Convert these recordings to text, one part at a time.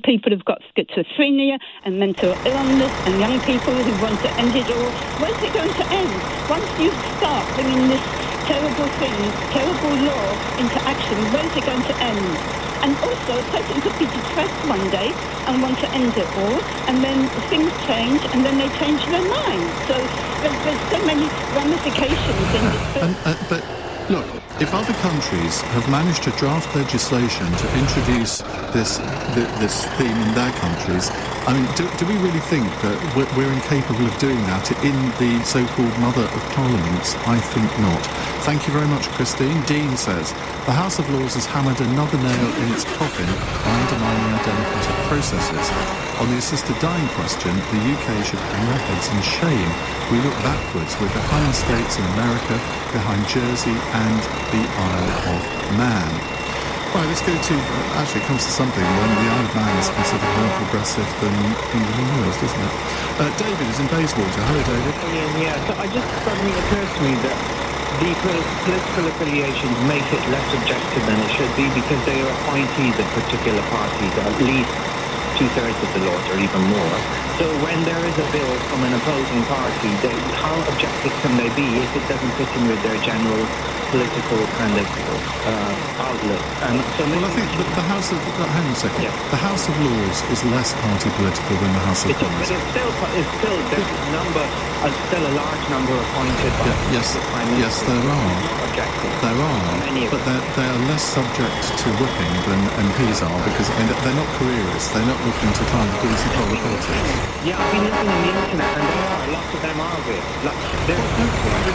people who've got schizophrenia and mental illness and young people who want to end it all. Where's it going to end? Once you start bringing this terrible thing, terrible law into action, where's it going to end? And also, a person could be depressed one day and want to end it all, and then things change, and then they change their mind. So there's so many ramifications in this. But look, if other countries have managed to draft legislation to introduce this theme in their countries, I mean, do we really think that we're incapable of doing that in the so-called mother of parliaments? I think not. Thank you very much, Christine. Dean says, the House of Lords has hammered another nail in its coffin by undermining our democratic processes. On the assisted dying question, the UK should hang their heads in shame. We look backwards. We're behind states in America, behind Jersey and the Isle of Man. Right, let's go to, actually it comes to something when the Isle of Man is considered more progressive than England and Wales, doesn't it? David is in Bayswater. Hello, David. Yeah, so I just suddenly occurs to me that the political affiliations make it less objective than it should be because they are appointees of particular parties, at least two-thirds of the Lords or even more. So when there is a bill from an opposing party, how objective can they be if it doesn't fit in with their general political kind of outlook? And so well, I think the House of... hang on a second. Yeah. The House of Lords is less party political than the House of Commons. But it's still still a large number appointed by the Prime Minister. Yes, there are. Objective. There are, but they are less subject to whipping than MPs are because they're not careerists. They're not looking to try and grease the pole of politics. Yeah, I've been looking on the internet and lots of them are whipped. There are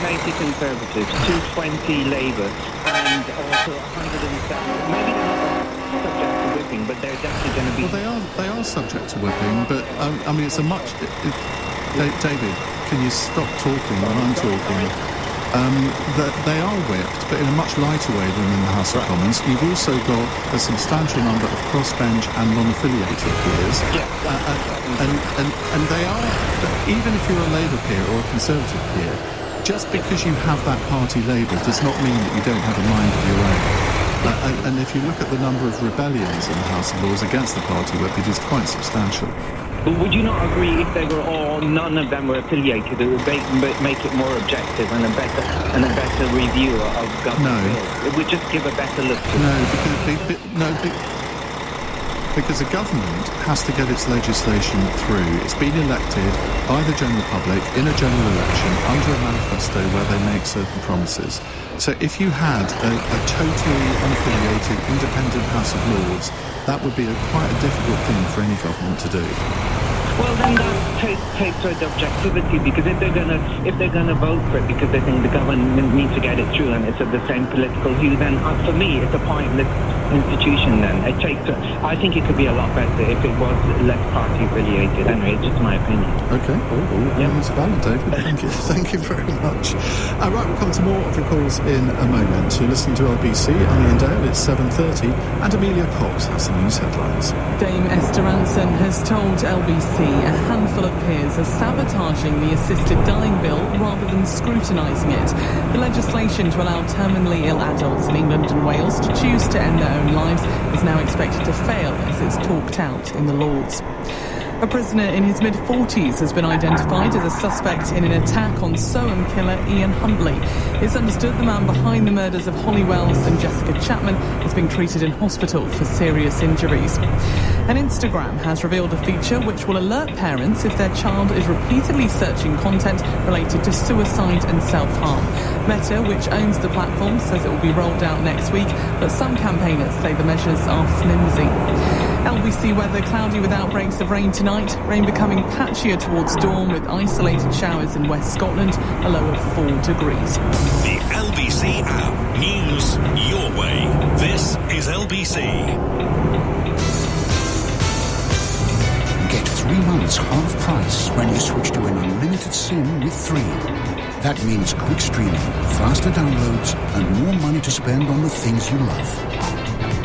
280 Conservatives, 220 Labour and also 107. Maybe they're not subject to whipping, but they're definitely going to be... Well, they are subject to whipping, but I mean, it's a much... David, can you stop talking when I'm talking? That they are whipped, but in a much lighter way than in the House of Commons. You've also got a substantial number of crossbench and non-affiliated peers, and they are, even if you're a Labour peer or a Conservative peer, just because you have that party label does not mean that you don't have a mind of your own. And if you look at the number of rebellions in the House of Lords against the party whip, it is quite substantial. But would you not agree if they were all, none of them were affiliated, it would make it more objective and a better review of government bills? It would just give a better look to it. Because the government has to get its legislation through. It's been elected by the general public in a general election under a manifesto where they make certain promises. So if you had a totally unaffiliated, independent House of Lords, that would be quite a difficult thing for any government to do. Well, then that takes away the objectivity because if they're gonna vote for it because they think the government needs to get it through and it's of the same political view, then for me it's a pointless institution. Then I think it could be a lot better if it was less party affiliated. Anyway, it's just my opinion. Okay, it's valid, David. Thank you very much. Right, we'll come to more of your calls in a moment. You're listening to LBC. I'm Ian Dale. It's 7:30, and Amelia Cox has the news headlines. Dame Esther Ranson has told LBC a handful of peers are sabotaging the assisted dying bill rather than scrutinising it. The legislation to allow terminally ill adults in England and Wales to choose to end their own lives is now expected to fail as it's talked out in the Lords. A prisoner in his mid-40s has been identified as a suspect in an attack on Soham killer Ian Hundley. It's understood the man behind the murders of Holly Wells and Jessica Chapman is being treated in hospital for serious injuries. And Instagram has revealed a feature which will alert parents if their child is repeatedly searching content related to suicide and self-harm. Meta, which owns the platform, says it will be rolled out next week, but some campaigners say the measures are flimsy. LBC weather, cloudy with outbreaks of rain tonight. Rain becoming patchier towards dawn with isolated showers in West Scotland, a low of 4 degrees. The LBC app. News your way. This is LBC. Get 3 months half price when you switch to an unlimited SIM with 3. That means quick streaming, faster downloads, and more money to spend on the things you love.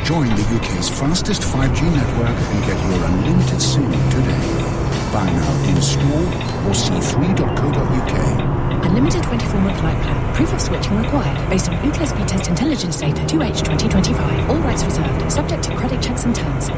Join the UK's fastest 5G network and get your unlimited SIM today. Buy now in store or c3.co.uk. Unlimited 24-month life plan. Proof of switching required. Based on Ookla speed test intelligence data 2H 2025. All rights reserved. Subject to credit checks and terms.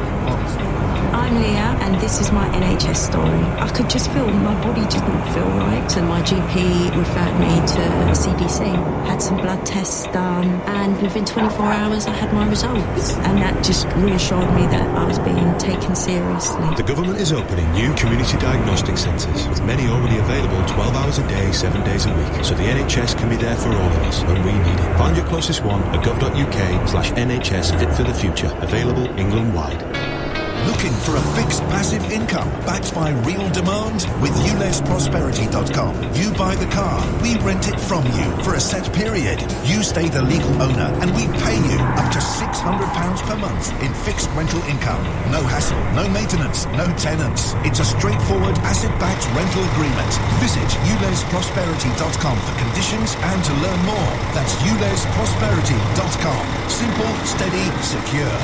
I'm Leah, and this is my NHS story. I could just feel my body just didn't feel right, so my GP referred me to CDC. Had some blood tests done, and within 24 hours I had my results, and that just reassured me that I was being taken seriously. The government is opening new community diagnostic centres, with many already available 12 hours a day, 7 days a week, so the NHS can be there for all of us when we need it. Find your closest one at gov.uk/NHS Fit for the Future. Available England-wide. Looking for a fixed passive income backed by real demand? With ulesprosperity.com, you buy the car, we rent it from you for a set period. You stay the legal owner and we pay you up to £600 per month in fixed rental income. No hassle, no maintenance, no tenants. It's a straightforward asset-backed rental agreement. Visit ulesprosperity.com for conditions and to learn more. That's ulesprosperity.com. Simple, steady, secure.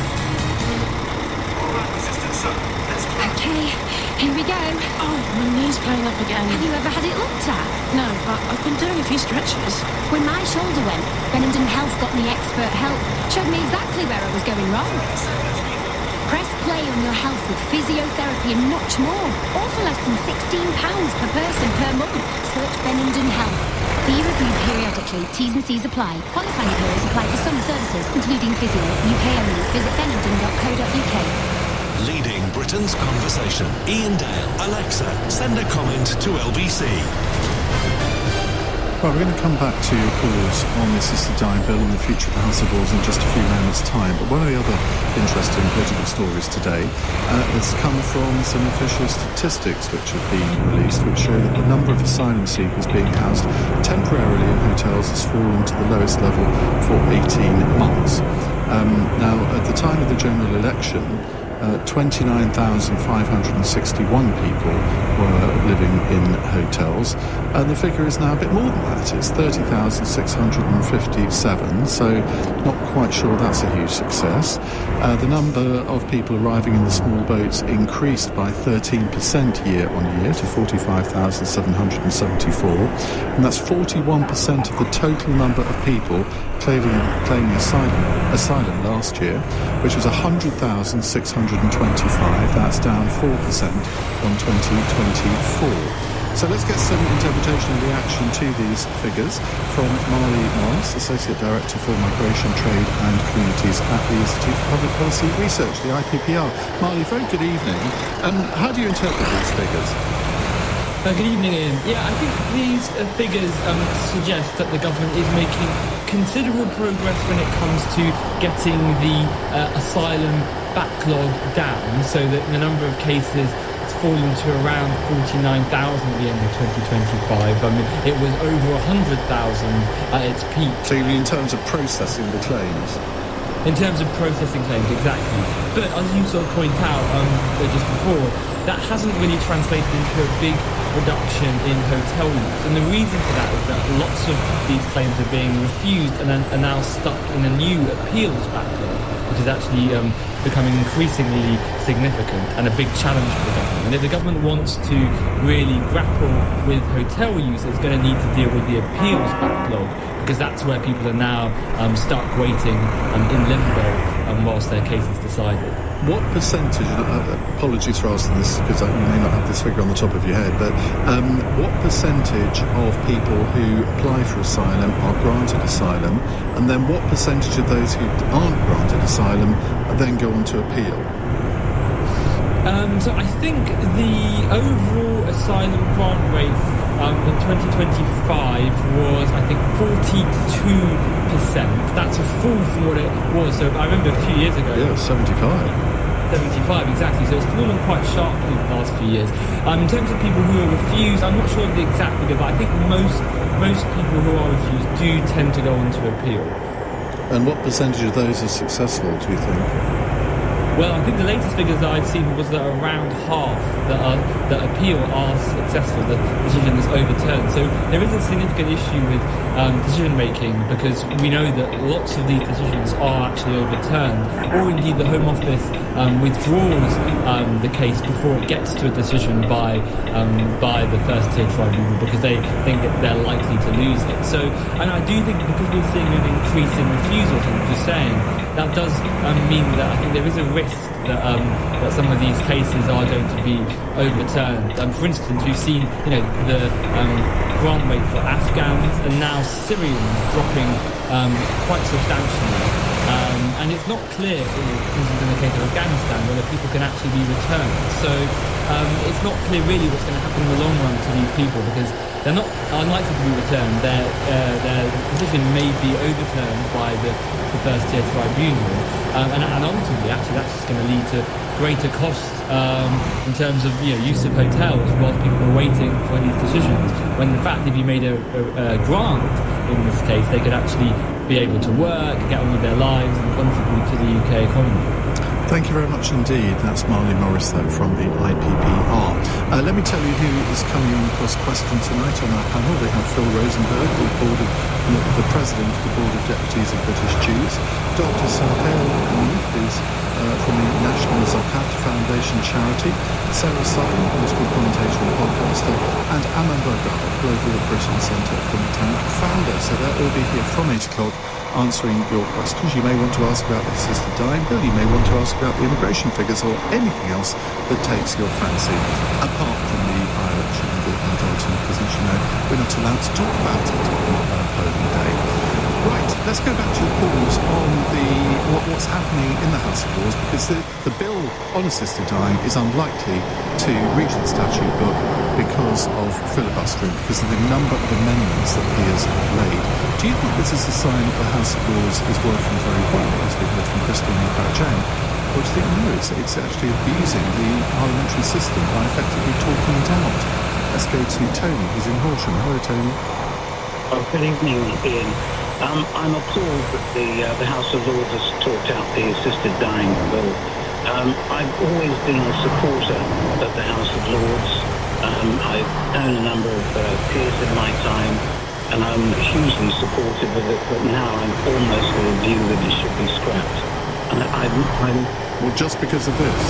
Okay, here we go. Oh, my knee's playing up again. Have you ever had it looked at? No, but I've been doing a few stretches. When my shoulder went, Benenden Health got me expert help. Showed me exactly where I was going wrong. Press play on your health with physiotherapy and much more. All for less than £16 per person per month. Search Benenden Health. Fee reviewed periodically. T's and C's apply. Qualifying periods apply for some services, including physio. UK only. Visit benenden.co.uk. Leading Britain's conversation. Ian Dale, Alexa, send a comment to LBC. Right, we're going to come back to your calls on the assisted dying bill and the future of the House of Lords in just a few moments' time. But one of the other interesting political stories today has come from some official statistics which have been released, which show that the number of asylum seekers being housed temporarily in hotels has fallen to the lowest level for 18 months. Now, at the time of the general election, 29,561 people were living in hotels, and the figure is now a bit more than that. It's 30,657, so not quite sure that's a huge success. The number of people arriving in the small boats increased by 13% year on year to 45,774, and that's 41% of the total number of people claiming asylum last year, which was 100,625. That's down 4% on 2024. So let's get some interpretation and reaction to these figures from Marley Morris, Associate Director for Migration, Trade and Communities at the Institute for Public Policy Research, the IPPR. Marley, very good evening. How do you interpret these figures? Good evening, Ian. Yeah, I think these figures suggest that the government is making considerable progress when it comes to getting the asylum backlog down, so that the number of cases has fallen to around 49,000 at the end of 2025. I mean, it was over 100,000 at its peak. So you mean in terms of processing the claims? In terms of processing claims, exactly. But as you sort of point out just before, that hasn't really translated into a big reduction in hotel use. And the reason for that is that lots of these claims are being refused and are now stuck in a new appeals backlog, which is actually becoming increasingly significant and a big challenge for the government. And if the government wants to really grapple with hotel use, it's going to need to deal with the appeals backlog, because that's where people are now stuck waiting in limbo whilst their case is decided. What percentage, apologies for asking this because you may not have this figure on the top of your head, but what percentage of people who apply for asylum are granted asylum, and then what percentage of those who aren't granted asylum then go on to appeal? So I think the overall asylum grant rate in 2025 was, I think, 42%. That's a fall from what it was. So I remember a few years ago. Yeah, 75. 75, exactly. So it's fallen quite sharply in the last few years. In terms of people who are refused, I'm not sure of the exact figure, but I think most people who are refused do tend to go on to appeal. And what percentage of those are successful, do you think? Well, I think the latest figures that I've seen was that around half that appeal are successful, the decision is overturned. So there is a significant issue with decision making, because we know that lots of these decisions are actually overturned, or indeed the Home Office withdraws the case before it gets to a decision by the first tier tribunal, because they think that they're likely to lose it. So, and I do think because we're seeing an increase in refusals, and just saying, that does mean that I think there is a risk that some of these cases are going to be overturned. For instance, we've seen, the grant rate for Afghans and now Syrians dropping quite substantially. And it's not clear, for instance, in the case of Afghanistan, whether people can actually be returned. So it's not clear really what's going to happen in the long run to these people, because they're not unlikely to be returned. Their decision may be overturned by the first tier tribunal, and ultimately, actually, that's just going to lead to greater cost in terms of use of hotels whilst people are waiting for these decisions. When in fact, if you made a grant in this case, they could actually be able to work, get on with their lives, and contribute to the UK economy. Thank you very much indeed. That's Marley Morris, though, from the IPPR. Let me tell you who is coming on across question tonight on our panel. We have Phil Rosenberg, the President of the Board of Deputies of British Jews, Dr. Sahel Hanif, who's from the National Zakat Foundation charity, Sarah Simon, political commentator and podcaster, and Aman Bergar, Global Britain Centre think tank founder. So they'll all be here from 8 o'clock answering your questions. You may want to ask about the assisted dying bill, you may want to ask about the immigration figures, or anything else that takes your fancy, apart from the by-election and the Dalton, because as you know, we're not allowed to talk about it on polling day. Right, let's go back to your calls on what's happening in the House of Lords, because the bill on assisted dying is unlikely to reach the statute book because of filibustering, because of the number of amendments that he has laid. Do you think this is a sign that the House of Lords is working very well, as we heard from Christine Crouch-Jane? Or do you think, no, it's actually abusing the parliamentary system by effectively talking it out? Let's go to Tony, who's in Horsham. Hello, Tony. Oh, good evening, Ian. I'm appalled that the House of Lords has talked out the assisted dying bill. I've always been a supporter of the House of Lords. I've known a number of peers in my time, and I'm hugely supportive of it, but now I'm almost of the view that it should be scrapped. Well, just because of this?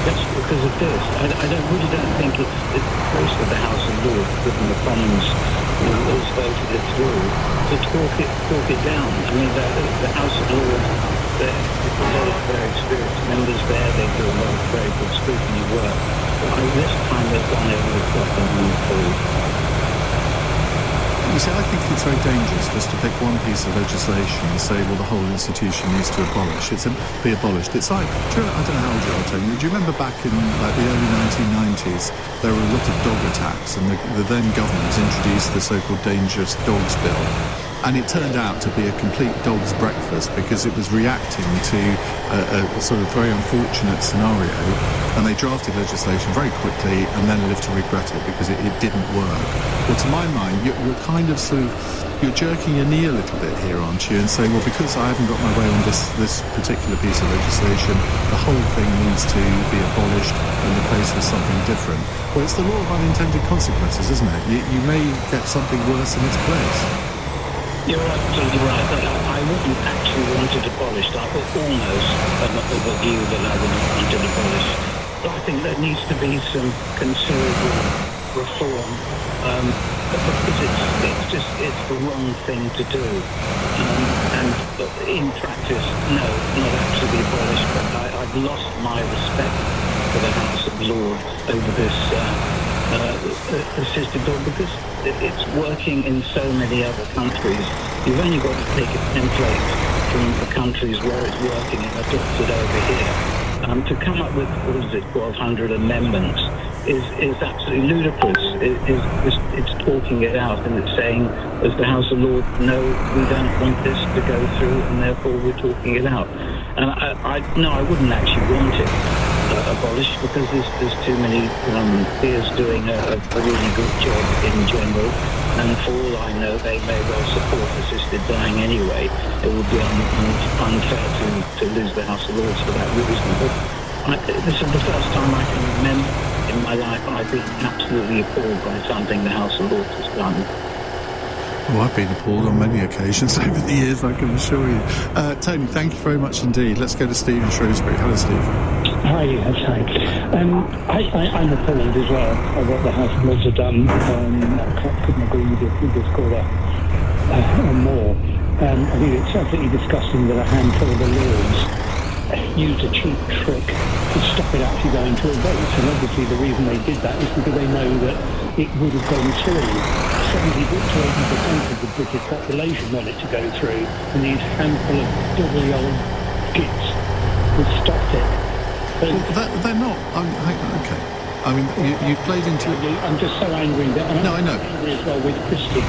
Just because of this. I really don't think it's close to the House of Lords, given the Commons has voted it through, to talk it down. I mean, the House of Lords, there's a lot of very experienced members there. They do a lot of very good scrutiny work. But this time they've gone over the top and moved forward. You see, I think it's very dangerous just to pick one piece of legislation and say, well, the whole institution needs to be abolished. It's like, I don't know how old you are, Tony, do you remember back in the early 1990s, there were a lot of dog attacks, and the then government introduced the so-called Dangerous Dogs Bill. And it turned out to be a complete dog's breakfast, because it was reacting to a sort of very unfortunate scenario, and they drafted legislation very quickly and then lived to regret it because it didn't work. Well, to my mind, you're kind of you're jerking your knee a little bit here, aren't you, and saying, well, because I haven't got my way on this particular piece of legislation, the whole thing needs to be abolished and replaced with something different. Well, it's the law of unintended consequences, isn't it? You may get something worse in its place. You're absolutely right, but I wouldn't actually want it abolished. I almost of the view that I wouldn't want it abolished. But I think there needs to be some considerable reform, because it's the wrong thing to do. And in practice, no, not actually abolished, but I've lost my respect for the House of Lords over this assisted bill, because it's working in so many other countries. You've only got to take a template from the countries where it's working and adopt it over here. To come up with, 1,200 amendments is absolutely ludicrous. It's talking it out, and it's saying, as the House of Lords, no, we don't want this to go through, and therefore we're talking it out. And I wouldn't actually want it abolished, because there's too many peers doing a really good job in general, and for all I know, they may well support assisted dying anyway. It would be unfair to lose the House of Lords for that reason. But this is the first time I can remember in my life I've been absolutely appalled by something the House of Lords has done. Well, I've been appalled on many occasions over the years, I can assure you. Tony, thank you very much indeed. Let's go to Steve in Shrewsbury. Hello, Steve. Hi, yes, hi. I'm appalled as well at what the House of Lords have done. I couldn't agree with your previous caller more. I think it's absolutely disgusting that a handful of the Lords used a cheap trick to stop it actually going to a vote. And obviously the reason they did that is because they know that it would have gone through. 70 to 80% of the British population want it to go through, and these handful of double old gits have stopped it. Well, they're not. Okay. I mean, you played into it. I'm just so angry that I'm angry as well with Christie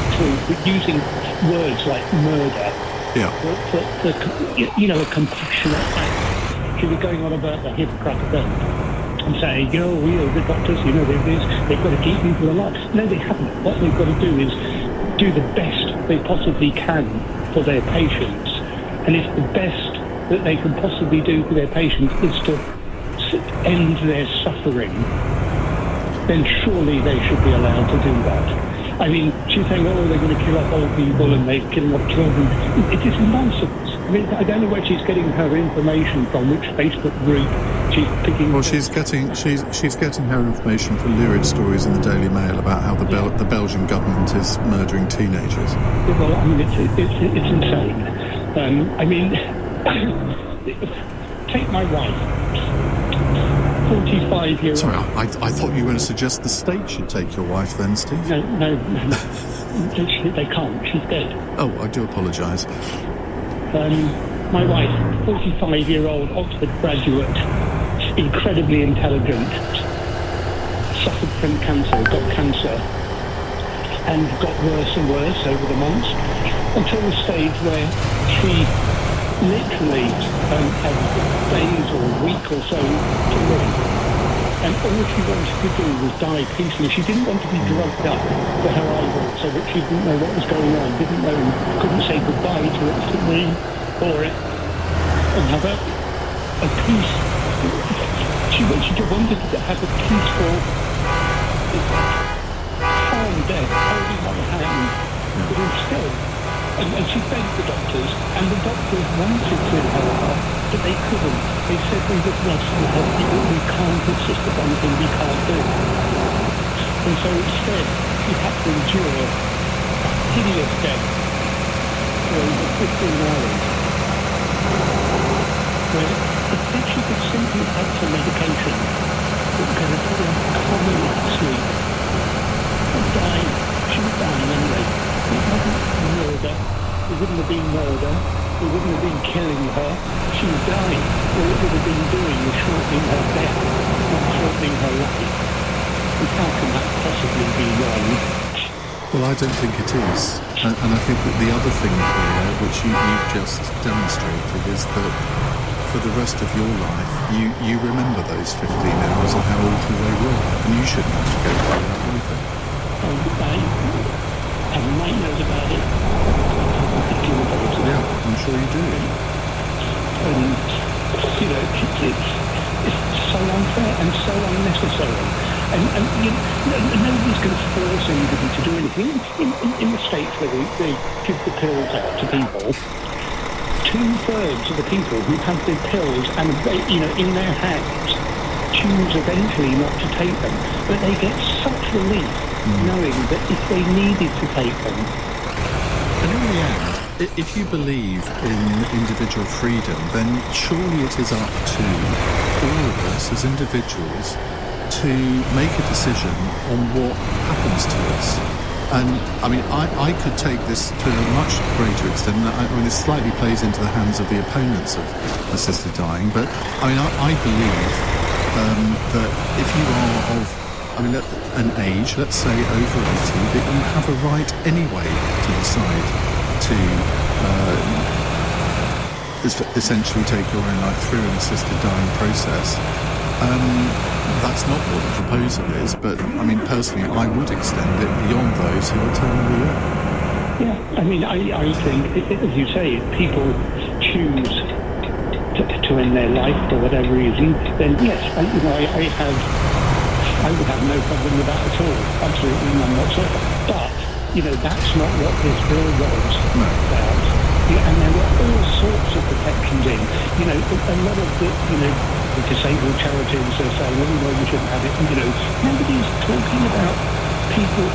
with using words like murder. Yeah. A compassionate act. She'll be going on about the Hippocratic Oath and saying, the doctors, they've got to keep people alive. No, they haven't. What they've got to do is do the best they possibly can for their patients. And if the best that they can possibly do for their patients is to end their suffering, then surely they should be allowed to do that. I mean, she's saying, they're going to kill off old people and they're killing off children. It is nonsense. I mean, I don't know where she's getting her information from, which Facebook group she's picking. Well, she's getting her information from lurid stories in the Daily Mail about how the Belgian government is murdering teenagers. Well, I mean, it's insane. I mean, take my wife. 45-year-old. Sorry, I thought you were going to suggest the state should take your wife then, Steve. No. They can't. She's dead. Oh, I do apologise. My wife, 45-year-old Oxford graduate, incredibly intelligent, suffered from cancer, got cancer, and got worse and worse over the months, until the stage where she literally had days or a week or so to live. And all she wanted to do was die peacefully. She didn't want to be drugged up to her eyeball so that she didn't know what was going on, couldn't say goodbye to it, or have a peace. She just wanted to have a peaceful, calm death, holding on hand, but instead. And she begged the doctors, and the doctors wanted to help her, but they couldn't. They said, we would love to help you, but we can't. It's just the one thing we can't do. And so instead, she had to endure a hideous death for over 15 hours. Where if she could simply have some medication, it was going to put her calmly to sleep. She was dying anyway. It wasn't murder. It wouldn't have been murder. It wouldn't have been killing her. She was dying. All it would have been doing was shortening her death, not shortening her life. And how can that possibly be wrong? Well, I don't think it is. And I think that the other thing here, which you've just demonstrated, is that for the rest of your life, you remember those 15 hours and how awful they were. And you shouldn't have to go through that either. I have nightmares about it. Yeah, I'm sure you do. And, it's so unfair and so unnecessary. And nobody's going to force anybody to do anything. In the States where they give the pills out to people, 2/3 of the people who have the pills and in their hands choose eventually not to take them. But they get such relief knowing that if they needed to take them. And in the end, if you believe in individual freedom, then surely it is up to all of us as individuals to make a decision on what happens to us. And I mean, I could take this to a much greater extent. I mean, this slightly plays into the hands of the opponents of assisted dying, but I mean, I believe that if you are of an age, let's say over 80, that you have a right anyway to decide to essentially take your own life through an assisted dying process. That's not what the proposal is, but I mean, personally, I would extend it beyond those who are terminally ill. Yeah, I mean, I think, as you say, if people choose to end their life for whatever reason, then yes, I would have no problem with that at all. Absolutely none whatsoever. But, that's not what this bill was about. And there were all sorts of protections in. A lot of the disabled charities are saying, you shouldn't have it. Nobody's talking about people,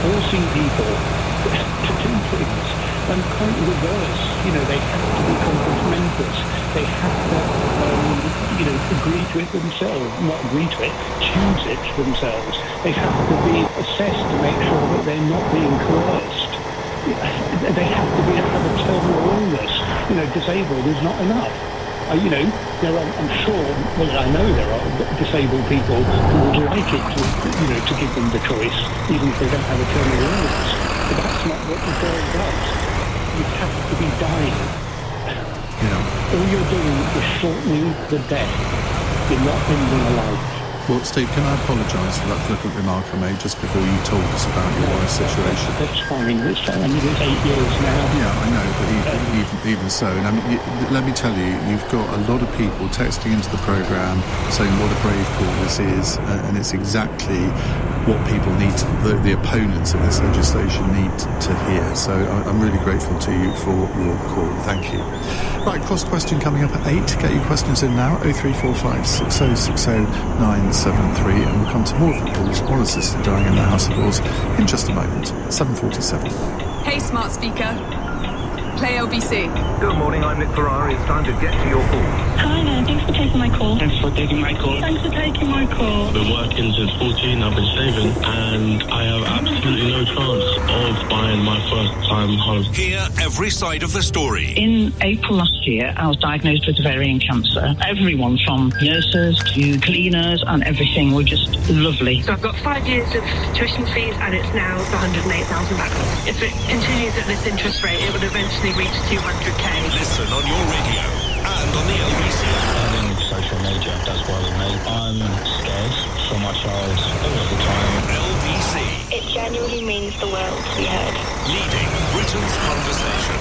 forcing people to do things. currently the worst. They have to be conference mentors. They have to, agree to it themselves. Not agree to it, choose it themselves. They have to be assessed to make sure that they're not being coerced. They have to have a terminal illness. Disabled is not enough. There are, I'm sure, I know there are disabled people who would like it to give them the choice, even if they don't have a terminal illness. But that's not what the girl does. You have to be dying. All you're doing is shortening the death. You're not ending a life. Well, Steve, can I apologise for that flippant remark I made just before you told us about your wife's situation? That's fine. It's 8 years now. Yeah, I know, but even so, and let me tell you, you've got a lot of people texting into the programme saying what a brave call this is, and it's exactly what people need, the opponents of this legislation need to hear. So I'm really grateful to you for your call. Thank you. Right, cross question coming up at 8. Get your questions in now. 0345 6060 973, and we'll come to more of the calls on assisted dying in the House of Lords in just a moment. 7:47. Hey, smart speaker. Play LBC. Good morning, I'm Nick Ferrari. It's time to get to your call. Hi there, thanks for taking my call. Thanks for taking my call. Thanks for taking my call. I've been working since 14, I've been saving, and I have absolutely no chance of buying my first time home. Hear every side of the story. In April last year, I was diagnosed with ovarian cancer. Everyone from nurses to cleaners and everything were just lovely. So I've got 5 years of tuition fees and it's now 108,000 back. If it continues at this interest rate, it would eventually reach 200k. Listen on your radio and on the LBC app. I think social media, that's why we made. I'm scared for my child all of the time. LBC. It genuinely means the world to be heard. Leading Britain's conversation.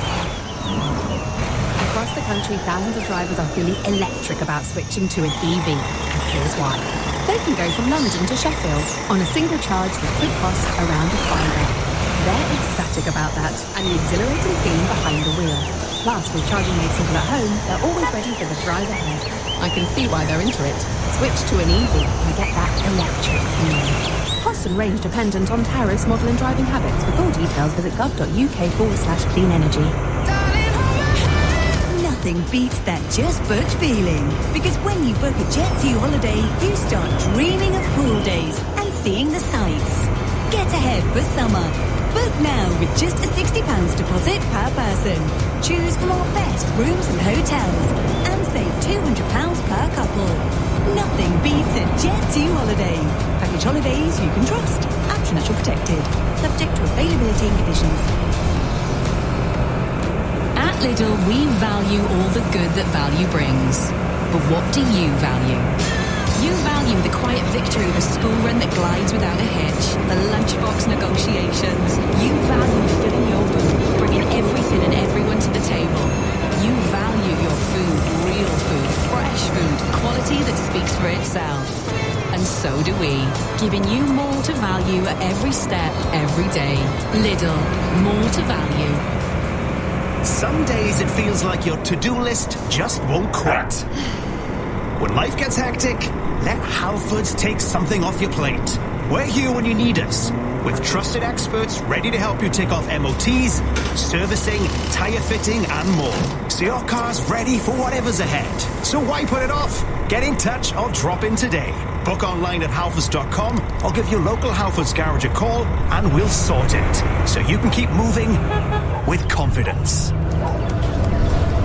Across the country, thousands of drivers are feeling electric about switching to an EV. And here's why. They can go from London to Sheffield on a single charge that could cost around £5. They're ecstatic about that and the exhilarating feeling behind the wheel. Plus, with charging made simple at home, they're always ready for the drive ahead. I can see why they're into it. Switch to an EV and get that electric feeling. Cost and range dependent on tariffs, model and driving habits. For full details, visit gov.uk/clean energy. Nothing beats that just booked feeling. Because when you book a Jet2 holiday, you start dreaming of pool days and seeing the sights. Get ahead for summer. Book now with just a £60 deposit per person. Choose from our best rooms and hotels and save £200 per couple. Nothing beats a Jet2 holiday. Package holidays you can trust. Optional protected. Subject to availability and conditions. At Lidl, we value all the good that value brings. But what do you value? You value the quiet victory of a school run that glides without a hitch, the lunchbox negotiations. You value filling your boot, bringing everything and everyone to the table. You value your food, real food, fresh food, quality that speaks for itself. And so do we, giving you more to value at every step, every day. Lidl, more to value. Some days it feels like your to-do list just won't quit. When life gets hectic, let Halfords take something off your plate. We're here when you need us, with trusted experts ready to help you take off MOTs, servicing, tyre fitting and more. So your car's ready for whatever's ahead. So why put it off? Get in touch or drop in today. Book online at halfords.com or give your local Halfords garage a call and we'll sort it. So you can keep moving with confidence.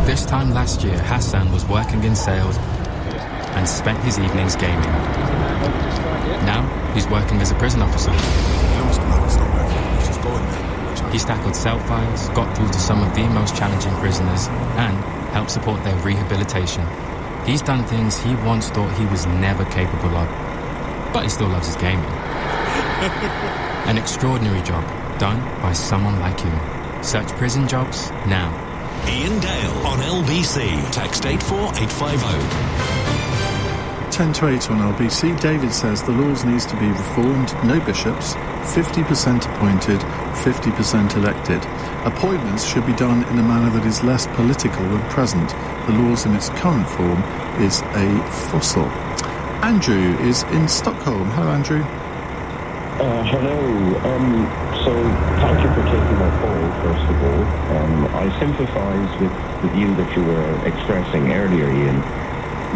This time last year, Hassan was working in sales and spent his evenings gaming. Now, he's working as a prison officer. He's tackled cell fires, got through to some of the most challenging prisoners, and helped support their rehabilitation. He's done things he once thought he was never capable of, but he still loves his gaming. An extraordinary job done by someone like you. Search prison jobs now. Ian Dale on LBC. Text 84850. 10 to 8 on LBC. David says the laws needs to be reformed. No bishops, 50% appointed, 50% elected. Appointments should be done in a manner that is less political than present. The laws in its current form is a fossil. Andrew is in Stockholm. Hello, Andrew. Hello. So thank you for taking my call, first of all. I sympathise with the view that you were expressing earlier, Ian,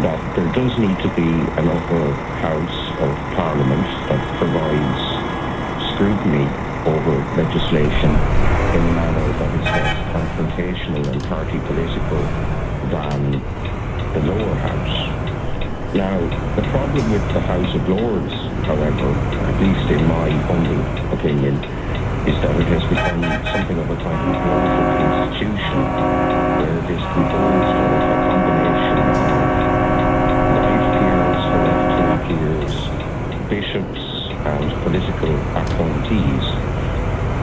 that there does need to be an upper house of Parliament that provides scrutiny over legislation in a manner that is less confrontational and party political than the lower house. Now, the problem with the House of Lords, however, at least in my humble opinion, is that it has become something of a kind of warped institution where it is composed of a combination of live peers, hereditary peers, bishops and political appointees.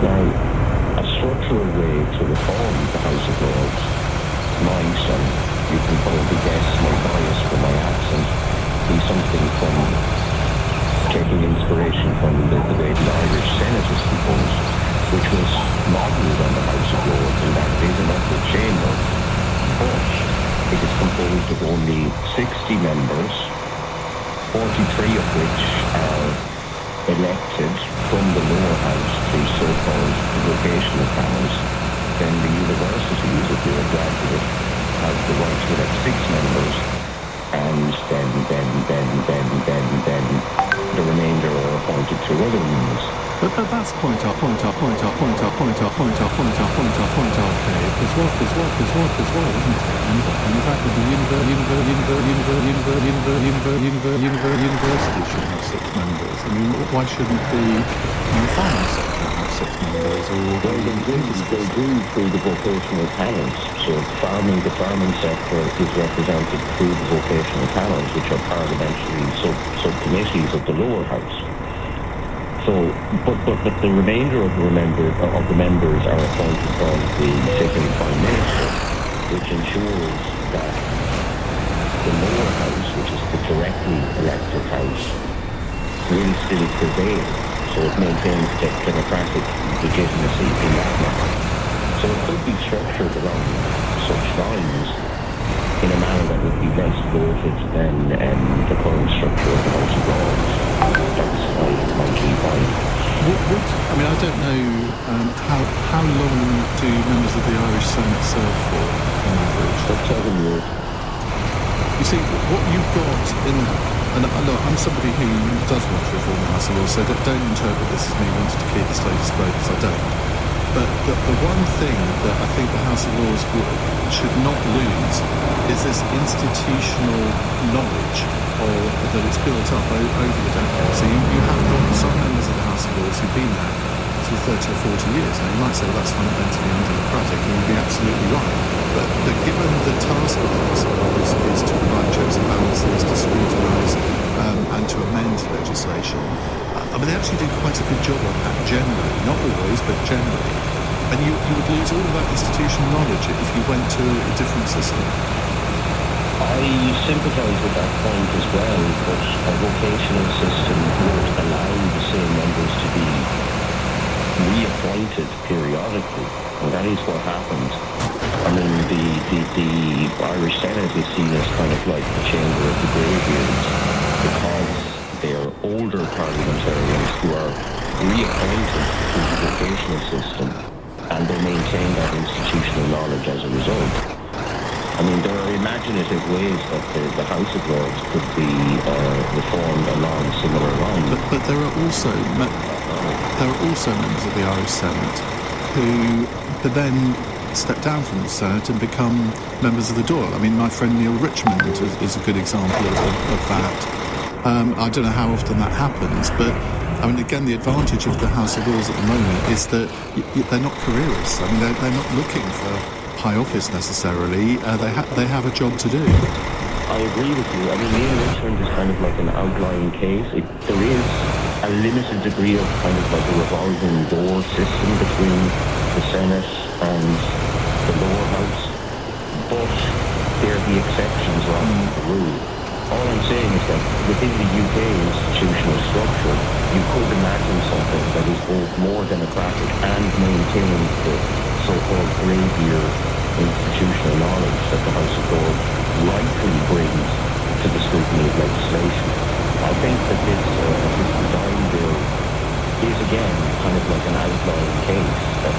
Now, a structural way to reform the House of Lords might, and you can probably guess my bias for my accent, be something from taking inspiration from the way the Irish Senate is composed, which was modelled on the House of Lords, and that is an upper chamber, but it is composed of only 60 members, 43 of which are elected from the lower house through so-called vocational panels. Then the universities, if you're a graduate, have the right to elect 6 members, and then the remainder are appointed through other means. But that's point off, okay. There's what, isn't it? And in fact, the university should have 6 members. I mean, why shouldn't the farming sector have 6 members? Well, they do through the vocational panels. So the farming sector is represented through the vocational panels, which are parliamentary subcommittees of the lower house. So, but the remainder of the members are appointed by the sitting Prime Minister, which ensures that the lower house, which is the directly elected house, will still prevail. So it maintains democratic legitimacy in that manner. So it could be structured along such lines in a manner that would be less bloated than the current structure of the House of Lords. That's my key point. I mean, I don't know how long do members of the Irish Senate serve for on average? For 7 years. You see, what you've got in... And look, I'm somebody who does want to reform the House of Lords, so don't interpret this as me wanting to keep the status quo, because I don't. But the one thing that I think the House of Lords should not lose is this institutional knowledge that it's built up over the decades. So you have got some members of the House of Lords who've been there for 30 or 40 years. Now, you might say, well, that's fundamentally undemocratic, and you'd be absolutely right. But given the task of the House of Lords is to provide checks and balances, to scrutinise and to amend legislation, I mean, they actually do quite a good job on that generally. Not always, but generally. And you would lose all of that institutional knowledge if you went to a different system. I sympathise with that point as well, but a vocational system would allow the same members to be reappointed periodically, and that is what happened. I mean, the Irish Senate is seen as kind of like the chamber of the greybeards, because they are older parliamentarians who are reappointed through the vocational system, and they maintain that institutional knowledge as a result. I mean, there are imaginative ways that the House of Lords could be reformed along similar lines. But there are also members of the Irish Senate who then step down from the Senate and become members of the Dáil. I mean, my friend Neil Richmond is a good example of that. I don't know how often that happens, but I mean, again, the advantage of the House of Lords at the moment is that they're not careerists. I mean, they're not looking for high office necessarily. They have a job to do. I agree with you. I mean, Neil Richmond is kind of like an outlying case. There is a limited degree of kind of like a revolving door system between the Senate and the lower house, but they're the exceptions rather than the rule. All I'm saying is that within the UK institutional structure, you could imagine something that is both more democratic and maintains the so-called grey-beard institutional knowledge that the House of Lords rightfully brings to the scrutiny of legislation. I think that this design bill is again kind of like an outlying case that,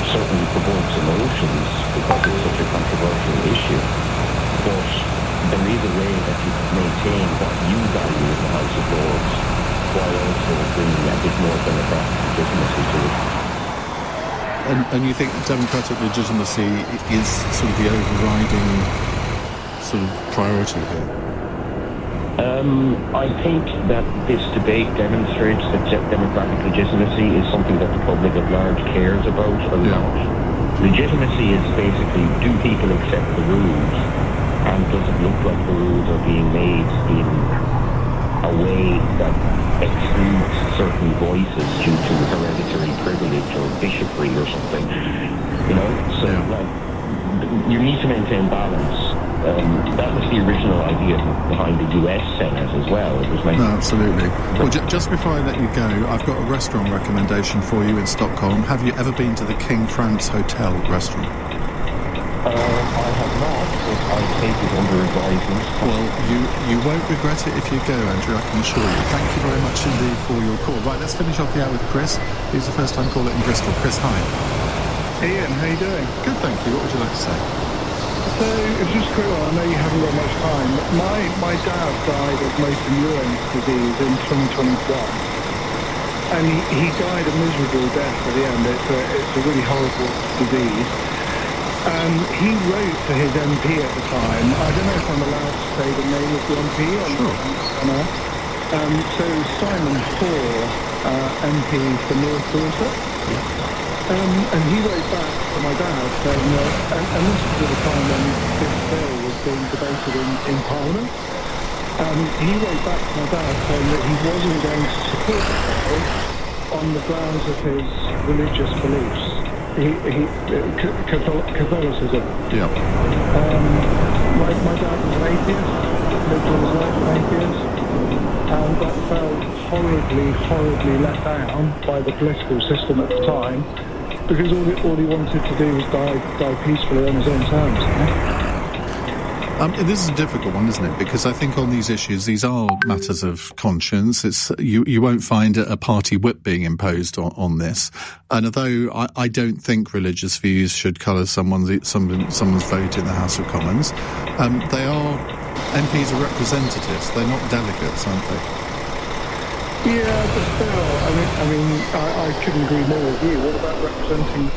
certainly provokes emotions because it's such a controversial issue. But there is a way that you can maintain what you value in the House of Lords while also bringing a bit more democratic legitimacy to it. And you think democratic legitimacy is sort of the overriding sort of priority here? I think that this debate demonstrates that democratic legitimacy is something that the public at large cares about a lot. Legitimacy is basically, do people accept the rules, and does it look like the rules are being made in a way that excludes certain voices due to hereditary privilege or bishopry or something, So, you need to maintain balance. That was the original idea behind the US Senate as well. It was No, absolutely. Well, just before I let you go, I've got a restaurant recommendation for you in Stockholm. Have you ever been to the King France Hotel restaurant? I have not, but I take it under advisement. Well, you won't regret it if you go, Andrew, I can assure you. Thank you very much indeed for your call. Right, let's finish off the hour with Chris. He's the first-time caller in Bristol. Chris, hi. Ian, how you doing? Good, thank you. What would you like to say? So, it's just a quick one. I know you haven't got much time. My dad died of motor neurone disease in 2021. And he died a miserable death at the end. It's a really horrible disease. He wrote to his MP at the time. I don't know if I'm allowed to say the name of the MP on air. So Simon Hoare, MP for North Dorset. And he wrote back to my dad saying that, and this was at the time when this bill was being debated in Parliament. He wrote back to my dad saying that he wasn't going to support the bill on the grounds of his religious beliefs. Catholicism. Yeah. My dad was an atheist, lived all his life an atheist, but felt horribly let down by the political system at the time, because all he wanted to do was die peacefully on his own terms. This is a difficult one, isn't it? Because I think on these issues, these are matters of conscience. It's you won't find a party whip being imposed on this. And although I don't think religious views should colour someone's vote in the House of Commons, they are MPs are representatives. They're not delegates, aren't they? Yeah, but still, I couldn't agree more with you. What about representing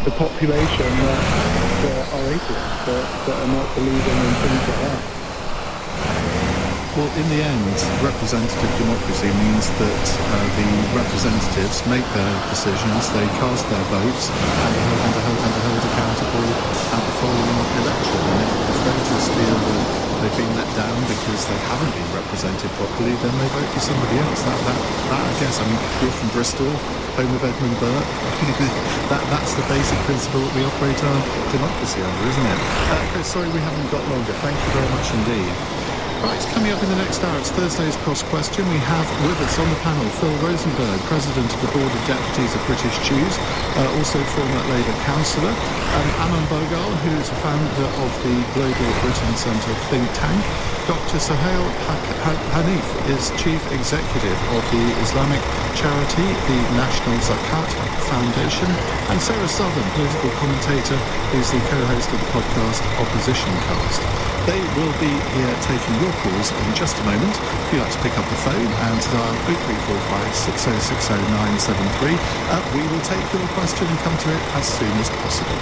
the population that are atheists, that are not believing in things like that? Well, in the end, representative democracy means that the representatives make their decisions, they cast their votes, and are held accountable at the following election. And if voters feel that they've been let down because they haven't been represented properly, then they vote for somebody else. That I guess, you're from Bristol, home of Edmund Burke. That's the basic principle that we operate our democracy under, isn't it? Chris, sorry we haven't got longer. Thank you very much indeed. Right, coming up in the next hour, it's Thursday's Cross Question. We have with us on the panel Phil Rosenberg, President of the Board of Deputies of British Jews, also former Labour councillor, Aman Bogal, who is the founder of the Global Britain Centre think tank. Dr. Sohail Hanif is Chief Executive of the Islamic charity, the National Zakat Foundation, and Sarah Southern, political commentator, who's the co-host of the podcast Opposition Cast. They will be here taking your calls in just a moment. If you'd like to pick up the phone and dial 0345 6060 973, we will take your question and come to it as soon as possible.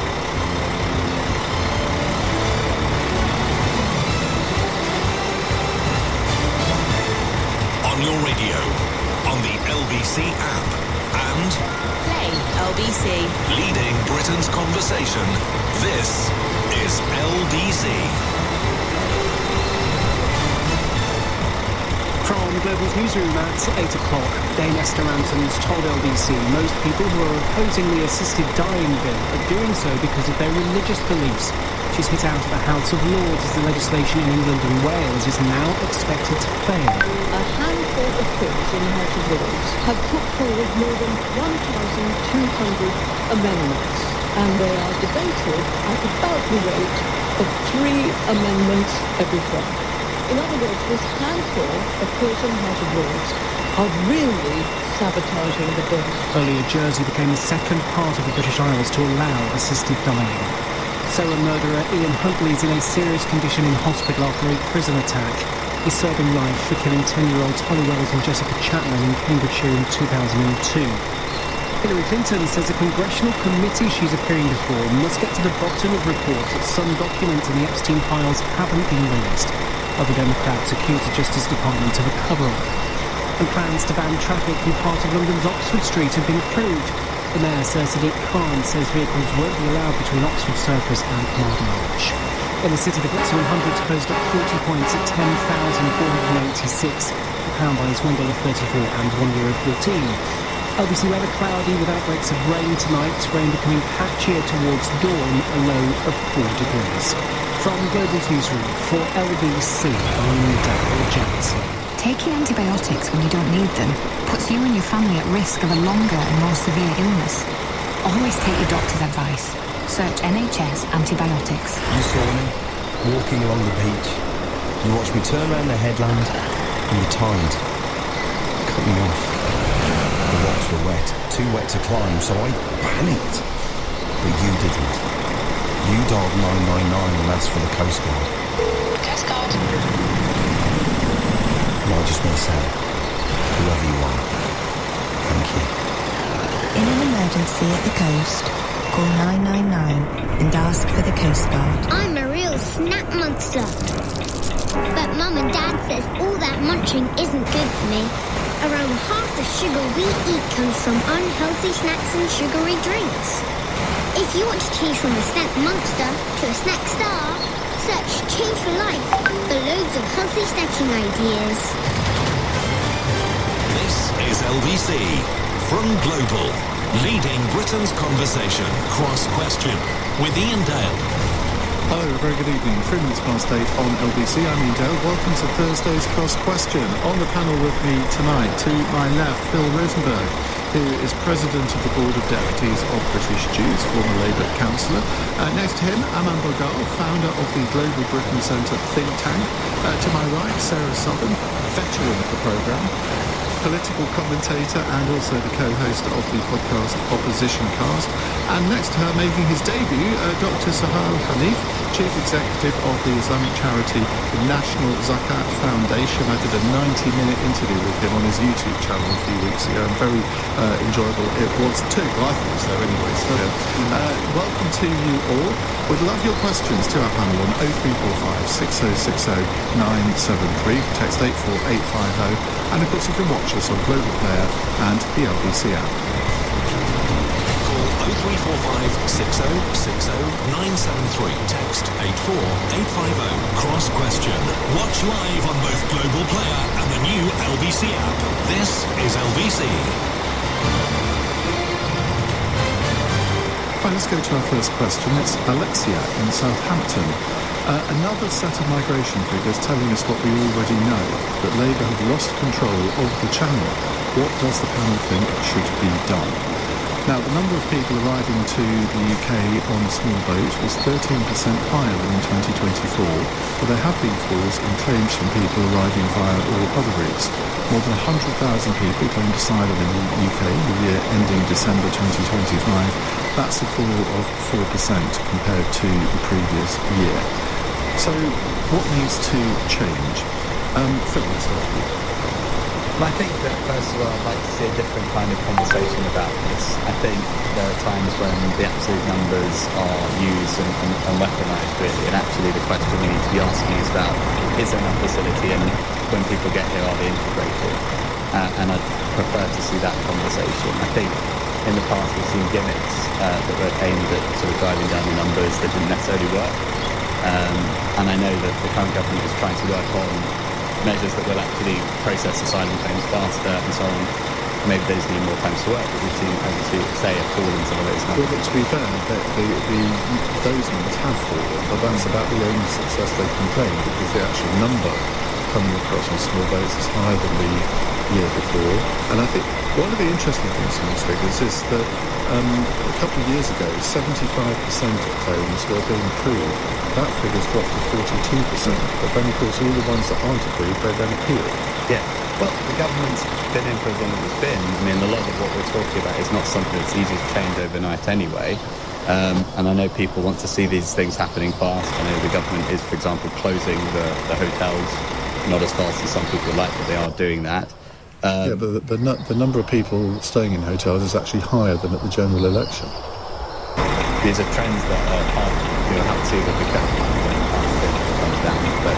On your radio, on the LBC app, and Play LBC. leading Britain's conversation. This is LBC. From Global's newsroom at 8 o'clock, Dame Esther Antons told LBC most people who are opposing the assisted dying bill are doing so because of their religious beliefs. She's hit out of the House of Lords as the legislation in England and Wales is now expected to fail. A handful of Whips in the House of Lords have put forward more than 1,200 amendments, and they are debated at about the rate of 3 amendments every Friday. In other words, this handful of person-hearted laws are really sabotaging the birth. Earlier, Jersey became the second part of the British Isles to allow assisted dying. Solo murderer Ian Huntley is in a serious condition in hospital after a prison attack. He's serving life for killing 10-year-olds Holly Wells and Jessica Chapman in Cambridgeshire in 2002. Hillary Clinton says the congressional committee she's appearing before must get to the bottom of reports that some documents in the Epstein files haven't been released. Other Democrats accuse the Justice Department of a cover-up. And plans to ban traffic from part of London's Oxford Street have been approved. The Mayor, Sir Sadiq Khan, says vehicles won't be allowed between Oxford Circus and Marble Arch. In the city, the FTSE 100's closed up 40 points at 10,486. The pound buys $1.34 and €1.14. LBC weather cloudy with outbreaks of rain tonight. Rain becoming patchier towards dawn, a low of 4 degrees. From Global Newsroom for LBC, I'm Daryl Jackson. Taking antibiotics when you don't need them puts you and your family at risk of a longer and more severe illness. Always take your doctor's advice. Search NHS antibiotics. You saw me, walking along the beach. You watched me turn around the headland, and the tide cut me off. The rocks were wet, too wet to climb, so I panicked. But you didn't. You dialed 999 and asked for the Coast Guard. Coast Guard. And I just want to say, whoever you are, thank you. In an emergency at the coast, call 999 and ask for the Coast Guard. I'm a real snack monster. But Mum and Dad says all that munching isn't good for me. Around half the sugar we eat comes from unhealthy snacks and sugary drinks. If you want to change from a snack monster to a snack star, search Change for Life for loads of healthy snacking ideas. This is LBC from Global, leading Britain's conversation. Cross Question with Ian Dale. Hello, a very good evening. 3 minutes past 8 on LBC. I'm Ian Dale. Welcome to Thursday's Cross Question. On the panel with me tonight, to my left, Phil Rosenberg, who is President of the Board of Deputies of British Jews, former Labour councillor. Next to him, Aman Bogal, founder of the Global Britain Centre think tank. To my right, Sarah Southern, veteran of the programme, political commentator and also the co-host of the podcast Opposition Cast. And next to her, making his debut, Dr. Sahal Hanif, Chief Executive of the Islamic charity, the National Zakat Foundation. I did a 90-minute interview with him on his YouTube channel a few weeks ago, and very enjoyable it was too. Well, I thought so anyway. So, welcome to you all. We'd love your questions to our panel on 0345 6060 973, text 84850, and of course you can watch us on Global Player and the LBC app. Call 0345 6060 973, text 84850. Cross Question. Watch live on both Global Player and the new LBC app. This is LBC. Right, let's go to our first question. It's Alexia in Southampton. Another set of migration figures telling us what we already know, that Labour have lost control of the channel. What does the panel think should be done? Now, the number of people arriving to the UK on a small boat was 13% higher than in 2024, but there have been falls in claims from people arriving via all other routes. More than 100,000 people claimed asylum in the UK in the year ending December 2025. That's a fall of 4% compared to the previous year. So, what needs to change? Phil, let's start with you. I think that, first of all, I'd like to see a different kind of conversation about this. I think there are times when the absolute numbers are used and weaponised, really, and actually the question we need to be asking is about, is there enough facility, and when people get here, are they integrated? And I'd prefer to see that conversation. I think in the past we've seen gimmicks that were aimed at sort of driving down the numbers that didn't necessarily work. And I know that the current government is trying to work on measures that will actually process asylum claims faster and so on. Maybe those need more time to work, but we've seen, as you say, a fall in some of those numbers. Well, but to be fair, those numbers have fallen, but that's about the only success they can claim, because the actual number coming across on small boats is higher than the year before. And I think one of the interesting things from these figures is that a couple of years ago, 75% of claims were being approved. That figure's dropped to 42%. But then, of course, all the ones that aren't approved, they then appeal. Yeah. Well, the government's been in for as long as it's been. I mean, a lot of what we're talking about is not something that's easy to change overnight anyway. And I know people want to see these things happening fast. I know the government is, for example, closing the hotels, not as fast as some people would like, but they are doing that. But the number of people staying in hotels is actually higher than at the general election. These are trends that are hard to see that the government comes down. But,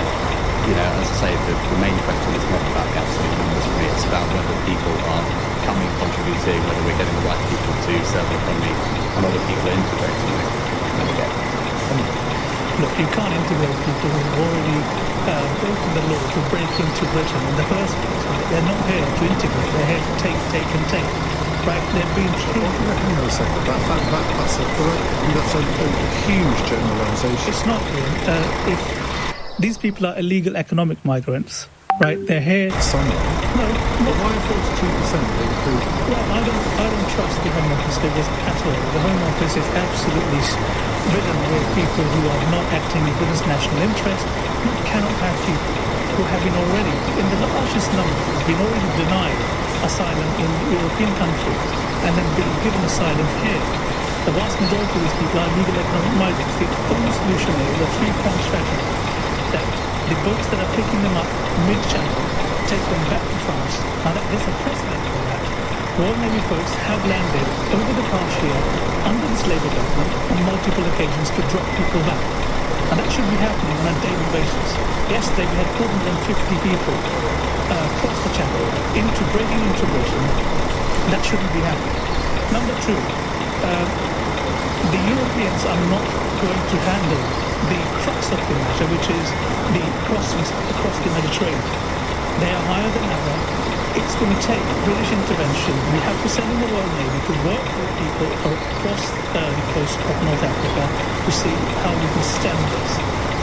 as I say, the main question is not about the absolute numbers for me. It's about whether people are coming, contributing, whether we're getting the right people to serve the economy, and other people are integrating it. Look, you can't integrate people who've already broken the law to break into Britain in the first place. Right? They're not here to integrate. They're here to take and take. Right? They've been through. Hang on a second. That's a huge generalisation. It's not. If these people are illegal economic migrants, right? They're here. Some are. No. But why 42% being approved? Well, I don't trust the Home Office figures at all. The Home Office is absolutely ridden with people who are not acting in British national interest. You cannot have people who have been already, in the largest numbers, been already denied asylum in European countries and then been given asylum here. The vast majority of these people are legal economic migrants. The only solution is a three-pronged strategy. That the boats that are picking them up mid-channel take them back to France. Now there's a precedent for that. Royal Navy boats have landed over the past year under this Labour government on multiple occasions to drop people back. And that should be happening on a daily basis. Yesterday we had 450 people cross the channel breaking into Britain. That shouldn't be happening. Number two, the Europeans are not going to handle the crux of the matter, which is the crossings across the Mediterranean. They are higher than ever. It's going to take British intervention. We have to send in the Royal Navy to work with people across the coast of North Africa to see how we can stem this.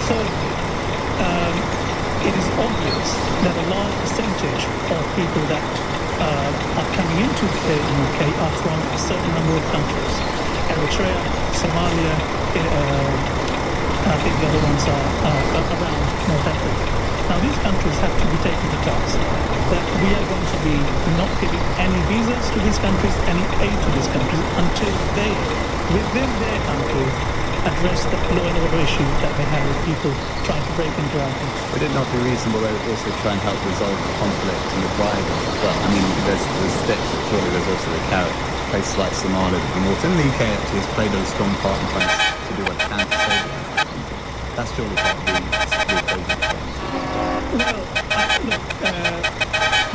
Thirdly, it is obvious that a large percentage of people that are coming into the UK are from a certain number of countries. Eritrea, Somalia, I think the other ones are around North Africa. Now these countries have to be taken to task. That we are going to be not giving any visas to these countries, any aid to these countries until they, within their country, address the law and order issue that they have with people trying to break into our country. Would it not be reasonable they would also try and help resolve the conflict and the drivers as well? I mean, there's the stick, but surely there's also the carrot. Places like Somalia and Malta, and the UK actually has played a strong part in trying to do what it can to save them. That's surely part of the equation. Well,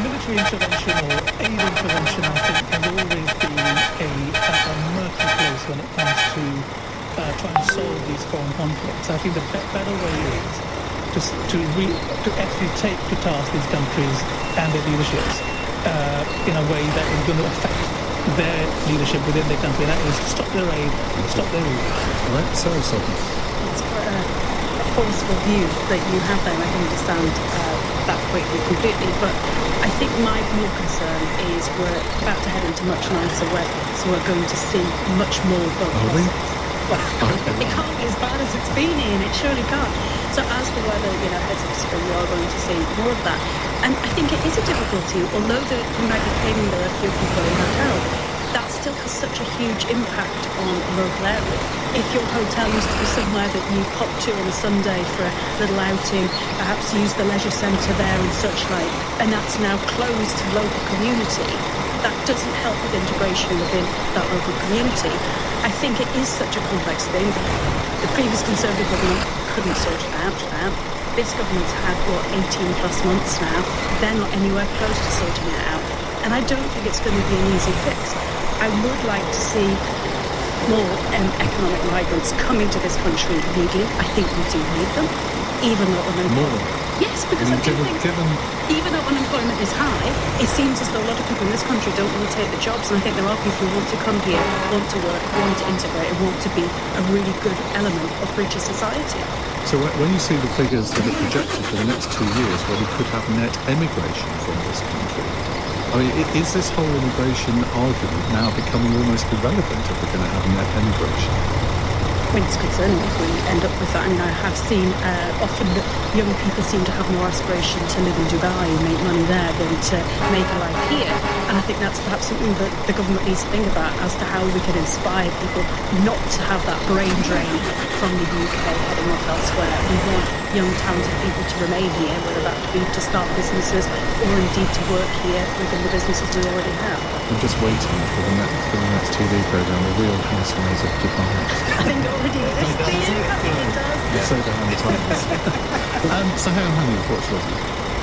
military intervention or aid intervention, I think, has always been a murky place when it comes to trying to solve these foreign conflicts. I think the better way is to actually take to task these countries and their leaderships in a way that is going to affect their leadership within their country. That is, stop their aid, stop their rule. Right, sorry, Sophie. It's quite a forceful view that you have there, and I can understand that point completely, but I think my real concern is we're about to head into much nicer weather, so we're going to see much more boat losses. Well, it can't be as bad as it's been here, it surely can't. So as the weather, heads into spring, we are going to see more of that. And I think it is a difficulty, although you might be claiming there are few people in hotels, that still has such a huge impact on a local area. If your hotel used to be somewhere that you pop to on a Sunday for a little outing, perhaps use the leisure centre there and such like, and that's now closed to the local community, that doesn't help with integration within that local community. I think it is such a complex thing. The previous Conservative government couldn't sort it out. This government's had, 18 plus months now. They're not anywhere close to sorting it out. And I don't think it's going to be an easy fix. I would like to see more economic migrants come into this country legally. I think we do need them, even though More. Yes, because I do think even though unemployment is high, it seems as though a lot of people in this country don't want to take the jobs, and I think there are people who want to come here, want to work, want to integrate, and want to be a really good element of British society. So when you see the figures that are projected for the next 2 years, where we could have net emigration from this country, I mean, is this whole immigration argument now becoming almost irrelevant if we're going to have net emigration? I mean, it's concerning if we end up with that. I mean, I have seen often that young people seem to have more aspiration to live in Dubai and make money there than to make a life here. And I think that's perhaps something that the government needs to think about as to how we can inspire people not to have that brain drain from the UK heading off elsewhere. We want young, talented people to remain here, whether that be to start businesses or indeed to work here within the businesses we already have. I'm just waiting for the next TV programme, The Real Housewives of Dubai. I think it already exists. Do you? I think it does. It's so behind the times. So how many you've watched, Rosie?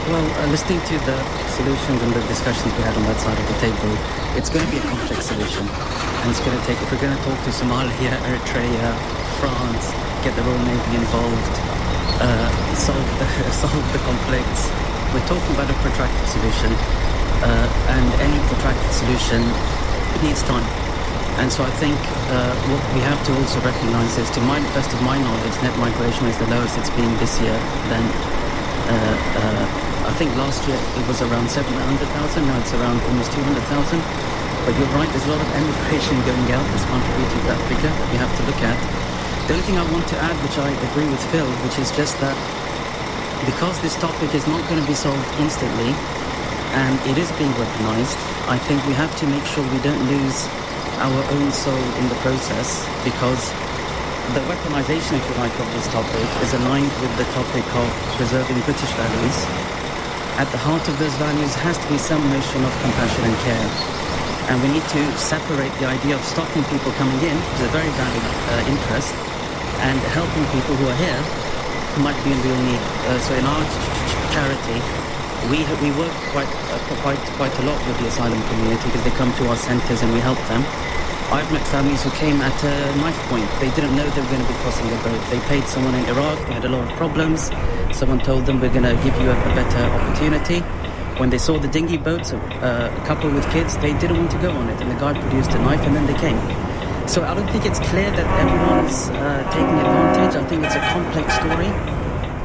Well, listening to the solutions and the discussions we had on that side of the table, it's going to be a complex solution. And it's going to take, if we're going to talk to Somalia, Eritrea, France, get the Royal Navy involved, solve the conflicts, we're talking about a protracted solution. And any protracted solution, it needs time. And so I think what we have to also recognise is, to my best of my knowledge, net migration is the lowest it's been this year. Then I think last year it was around 700,000, now it's around almost 200,000. But you're right, there's a lot of emigration going out that's contributing to that figure that we have to look at. The only thing I want to add, which I agree with Phil, which is just that because this topic is not going to be solved instantly, and it is being weaponized, I think we have to make sure we don't lose our own soul in the process, because the weaponization, if you like, of this topic is aligned with the topic of preserving British values. At the heart of those values has to be some notion of compassion and care. And we need to separate the idea of stopping people coming in, which is a very valid interest, and helping people who are here who might be in real need. So in our charity, we work quite a lot with the asylum community, because they come to our centres and we help them. I've met families who came at a knife point. They didn't know they were going to be crossing the boat. They paid someone in Iraq, they had a lot of problems. Someone told them, we're going to give you a better opportunity. When they saw the dinghy boats, a couple with kids, they didn't want to go on it, and the guy produced a knife and then they came. So I don't think it's clear that everyone's taking advantage. I think it's a complex story.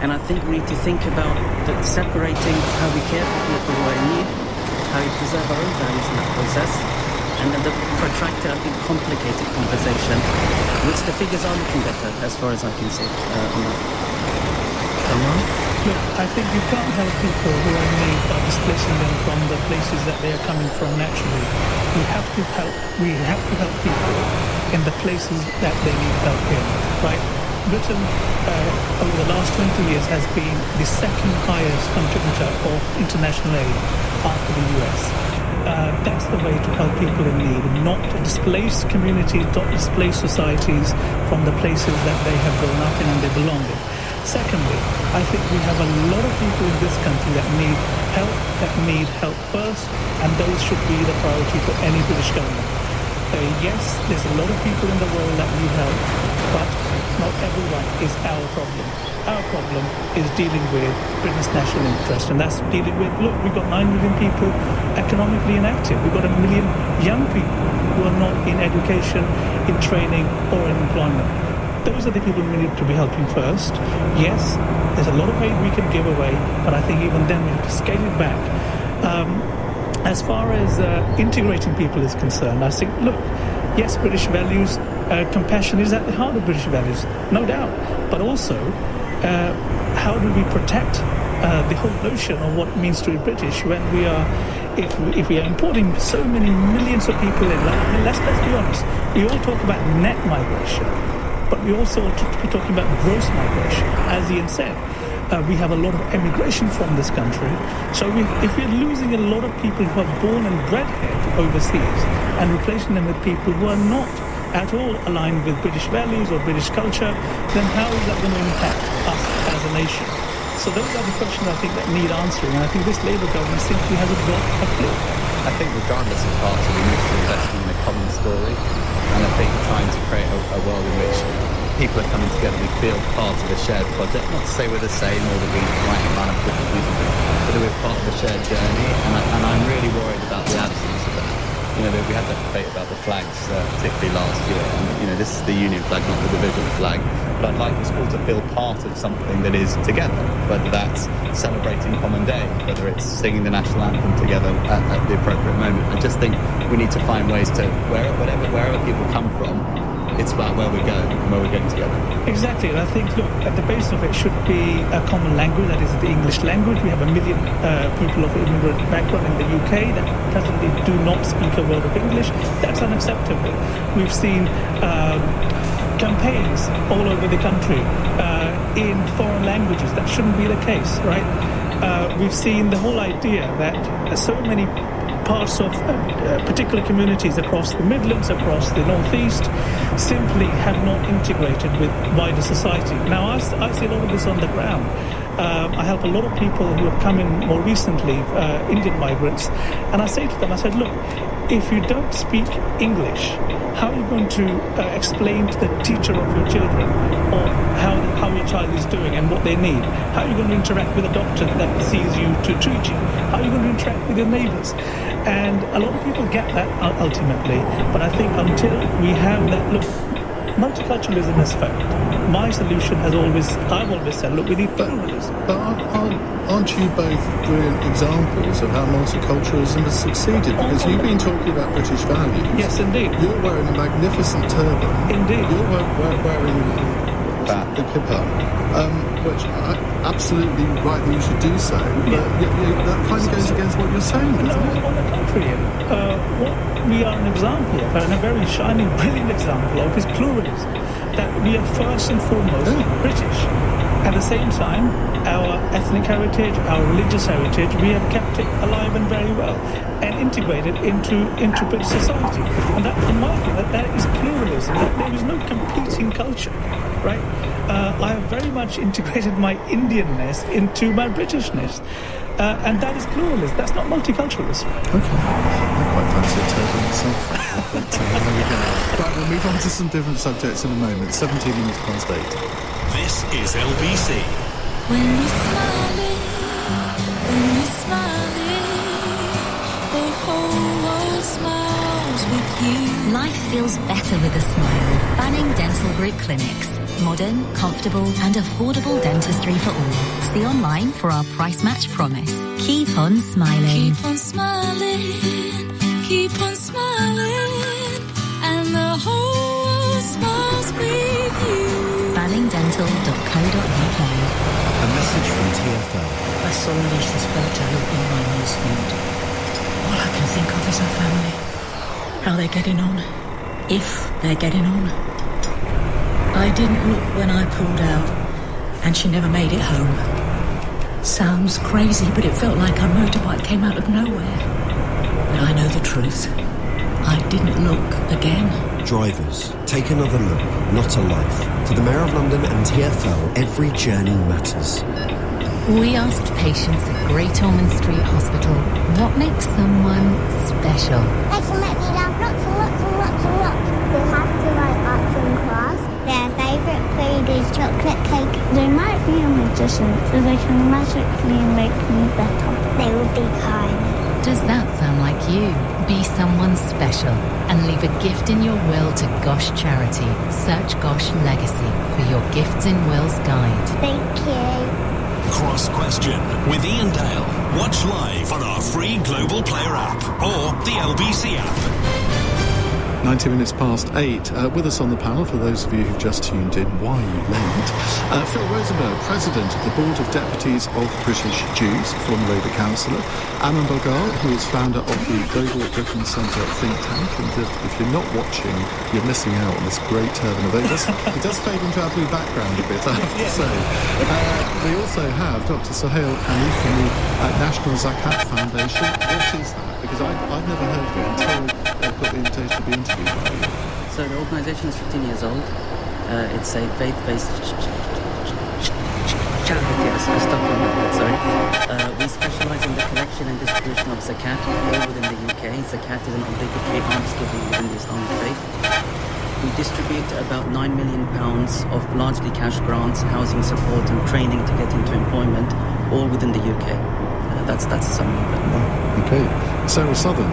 And I think we need to think about separating how we care for people who are in need, how we preserve our own values in that process, and then the protracted, I think, complicated conversation, which the figures are looking better, as far as I can see on that. Look, I think you can't help people who are in need by displacing them from the places that they are coming from naturally. We have to help people in the places that they need help in, right? Britain, over the last 20 years, has been the second highest contributor of international aid after the US. That's the way to help people in need, not to displace communities, not displace societies from the places that they have grown up in and they belong in. Secondly, I think we have a lot of people in this country that need help first, and those should be the priority for any British government. Yes, there's a lot of people in the world that need help, but not everyone is our problem. Our problem is dealing with Britain's national interest, and that's dealing with, look, we've got 9 million people economically inactive. We've got 1 million young people who are not in education, in training, or in employment. Those are the people we need to be helping first. Yes, there's a lot of aid we can give away, but I think even then we have to scale it back. As far as integrating people is concerned, I think, look, yes, British values, compassion is at the heart of British values, no doubt. But also, how do we protect the whole notion of what it means to be British when we are, if we are importing so many millions of people in? Let's be honest. We all talk about net migration, but we also ought to be talking about gross migration. As Ian said, we have a lot of emigration from this country. So if we're losing a lot of people who are born and bred here overseas and replacing them with people who are not at all aligned with British values or British culture, then how is that going to impact us as a nation? So those are the questions I think that need answering, and I think this Labour government simply hasn't got a clue. I think regardless of party, we need to be investing in a common story, and I think trying to create a world in which people are coming together. We feel part of a shared project. Not to say we're the same or that we write about it differently, but that we're part of a shared journey. And I'm really worried about the absence of that. You know, we had that debate about the flags, particularly last year. And, you know, this is the Union flag, not the division flag. But I'd like the school to feel part of something that is together, whether that's celebrating Common Day, whether it's singing the national anthem together at the appropriate moment. I just think we need to find ways to, wherever people come from, it's about where we're going and where we're going together. Exactly, and I think, look, at the base of it should be a common language, that is the English language. We have 1 million people of immigrant background in the UK that presently do not speak a word of English. That's unacceptable. We've seen campaigns all over the country in foreign languages. That shouldn't be the case, right? We've seen the whole idea that so many parts of particular communities across the Midlands, across the Northeast, simply have not integrated with wider society. Now, I see a lot of this on the ground. I help a lot of people who have come in more recently, Indian migrants, and I say to them, I said, look, if you don't speak English, how are you going to explain to the teacher of your children or how your child is doing and what they need? How are you going to interact with a doctor that sees you to treat you? How are you going to interact with your neighbours? And a lot of people get that ultimately, but I think until we have that, look, multiculturalism has failed. My solution I've always said, look, we need pluralism. But aren't you both brilliant examples of how multiculturalism has succeeded? Because you've been talking about British values. Yes, indeed. You're wearing a magnificent turban. Indeed. You're wearing the kippah, which absolutely right that you should do so, but that kind of goes against what you're saying, doesn't it? On the contrary, what we are an example of, and a very shining, brilliant example of, is pluralism. That we are first and foremost British. At the same time, our ethnic heritage, our religious heritage, we have kept it alive and very well, and integrated into British society. And that, in my view, that is pluralism. That there is no competing culture, right? I have very much integrated my Indianness into my Britishness. And that is pluralism. That's not multiculturalism. Okay. I quite fancy a turban myself. But there we go. Right, we'll move on to some different subjects in a moment. 17 minutes past 8. This is LBC. When you're smiling, the whole world smiles with you. Life feels better with a smile. Banning Dental Group Clinics. Modern, comfortable and affordable dentistry for all. See online for our price match promise. Keep on smiling. Keep on smiling, keep on smiling, and the whole world smiles with you. banningdental.co.uk. A message from TFL. I saw Lisa's photo in my newsfeed. All I can think of is her family. How they're getting on. If they're getting on. I didn't look when I pulled out, and she never made it home. Sounds crazy, but it felt like a motorbike came out of nowhere. But I know the truth. I didn't look again. Drivers, take another look, not a life. To the Mayor of London and TFL, every journey matters. We asked patients at Great Ormond Street Hospital what makes someone special. They can make me laugh lots and lots and lots and lots. They have to like arts in class. Their favourite food is chocolate cake. They might be a magician, so they can magically make me better. They will be kind. Does that sound like you? Be someone special and leave a gift in your will to Gosh Charity. Search Gosh Legacy for your Gifts in Wills guide. Thank you. Cross Question with Ian Dale. Watch live on our free Global Player app or the LBC app. 90 minutes past 8. With us on the panel, for those of you who've just tuned in, why are you late? Phil Rosenberg, President of the Board of Deputies of British Jews, former Labour Councillor. Aman Bogal, who is founder of the Global Britain Centre think tank. And if you're not watching, you're missing out on this great turban event. It does fade into our blue background a bit, I have to say. We also have Dr. Sohail Hanif from the National Zakat Foundation. What is that? Because I've never heard of it until I've got the invitation to be interviewed by you. So the organisation is 15 years old. It's a faith-based charity. Yes, I stopped on that. Sorry. We specialise in the collection and distribution of zakat all within the UK. Zakat is an obligatory alms giving within the Islamic faith. we distribute about £9 million of largely cash grants, housing support and training to get into employment, all within the UK. That's a summary of it. Okay. Sarah Southern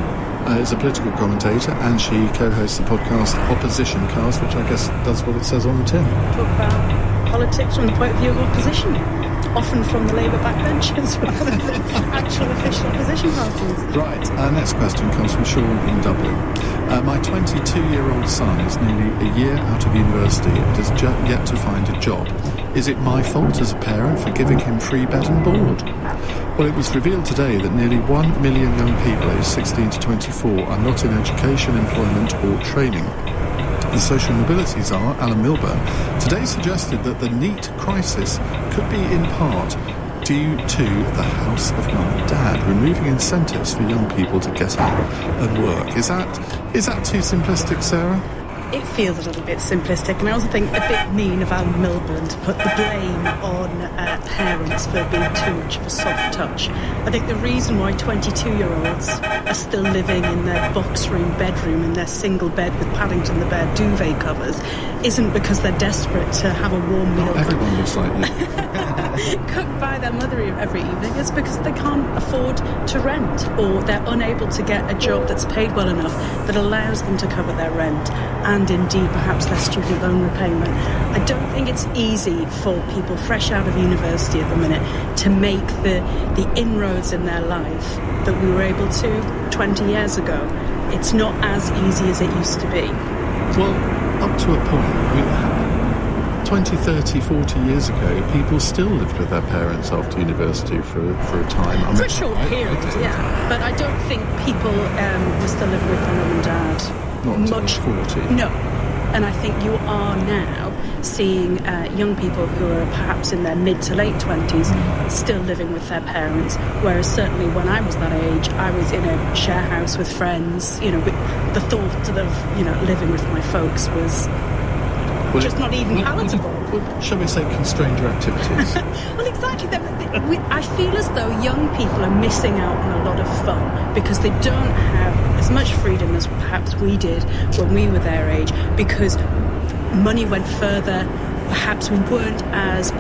is a political commentator, and she co-hosts the podcast Opposition Cast, which I guess does what it says on the tin. Talk about politics from the point of view of opposition, often from the Labour backbenchers rather than actual official opposition parties. Right, our next question comes from Sean in Dublin. My 22-year-old son is nearly a year out of university and has yet to find a job. Is it my fault as a parent for giving him free bed and board? Well, it was revealed today that nearly 1 million young people aged 16 to 24 are not in education, employment or training. The social mobility czar, Alan Milburn, today suggested that the NEET crisis could be in part due to the house of mum and dad removing incentives for young people to get up and work. Is that too simplistic, Sarah? It feels a little bit simplistic, and I also think a bit mean of Alan Milburn to put the blame on parents for being too much of a soft touch. I think the reason why 22-year-olds are still living in their box room bedroom in their single bed with Paddington the Bear duvet covers isn't because they're desperate to have a warm meal. Everyone looks like you. Cooked by their mother every evening. It's because they can't afford to rent, or they're unable to get a job that's paid well enough that allows them to cover their rent and indeed perhaps their student loan repayment. I don't think it's easy for people fresh out of university at the minute to make the inroads in their life that we were able to 20 years ago. It's not as easy as it used to be. Well, up to a point. I mean, 20, 30, 40 years ago, people still lived with their parents after university for a time. For a short period, yeah. But I don't think people were still living with their mum and dad. Not until 40. No. And I think you are now seeing young people who are perhaps in their mid to late 20s still living with their parents, whereas certainly when I was that age, I was in a share house with friends. You know, the thought of living with my folks was just not even palatable. Shall we say constrained your activities? Well, exactly. I feel as though young people are missing out on a lot of fun because they don't have as much freedom as perhaps we did when we were their age, because money went further. Perhaps we weren't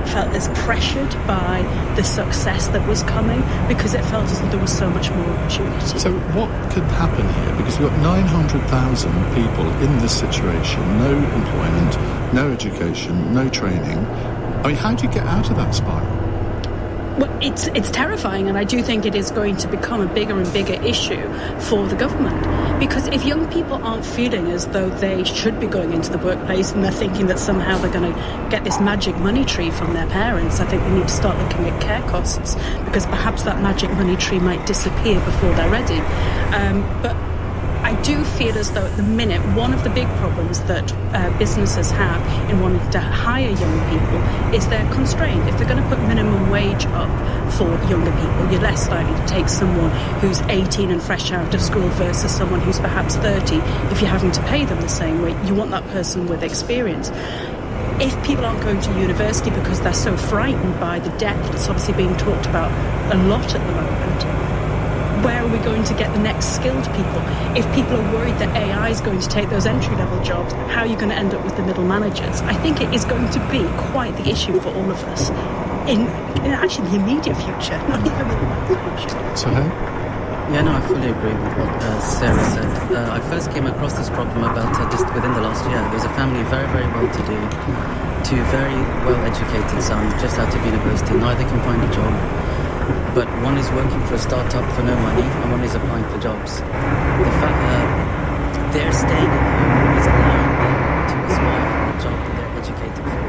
felt as pressured by the success that was coming because it felt as though there was so much more opportunity. So what could happen here? Because we've got 900,000 people in this situation, no employment, no education, no training. I mean, how do you get out of that spiral? Well, it's terrifying, and I do think it is going to become a bigger and bigger issue for the government, because if young people aren't feeling as though they should be going into the workplace and they're thinking that somehow they're going to get this magic money tree from their parents, I think we need to start looking at care costs, because perhaps that magic money tree might disappear before they're ready. But I do feel as though at the minute one of the big problems that businesses have in wanting to hire young people is they're constrained. If they're going to put minimum wage up for younger people, you're less likely to take someone who's 18 and fresh out of school versus someone who's perhaps 30 if you're having to pay them the same way. You want that person with experience. If people aren't going to university because they're so frightened by the debt that's obviously being talked about a lot at the moment, where are we going to get the next skilled people? If people are worried that AI is going to take those entry-level jobs, how are you going to end up with the middle managers? I think it is going to be quite the issue for all of us in actually the immediate future, not even the future. So, hey? Yeah, no, I fully agree with what Sarah said. I first came across this problem about just within the last year. There's a family very, very well-to-do, two very well-educated sons just out of university. Neither can find a job. But one is working for a start-up for no money and one is applying for jobs. The fact that they're staying at home is allowing them to aspire for a job that they're educated for.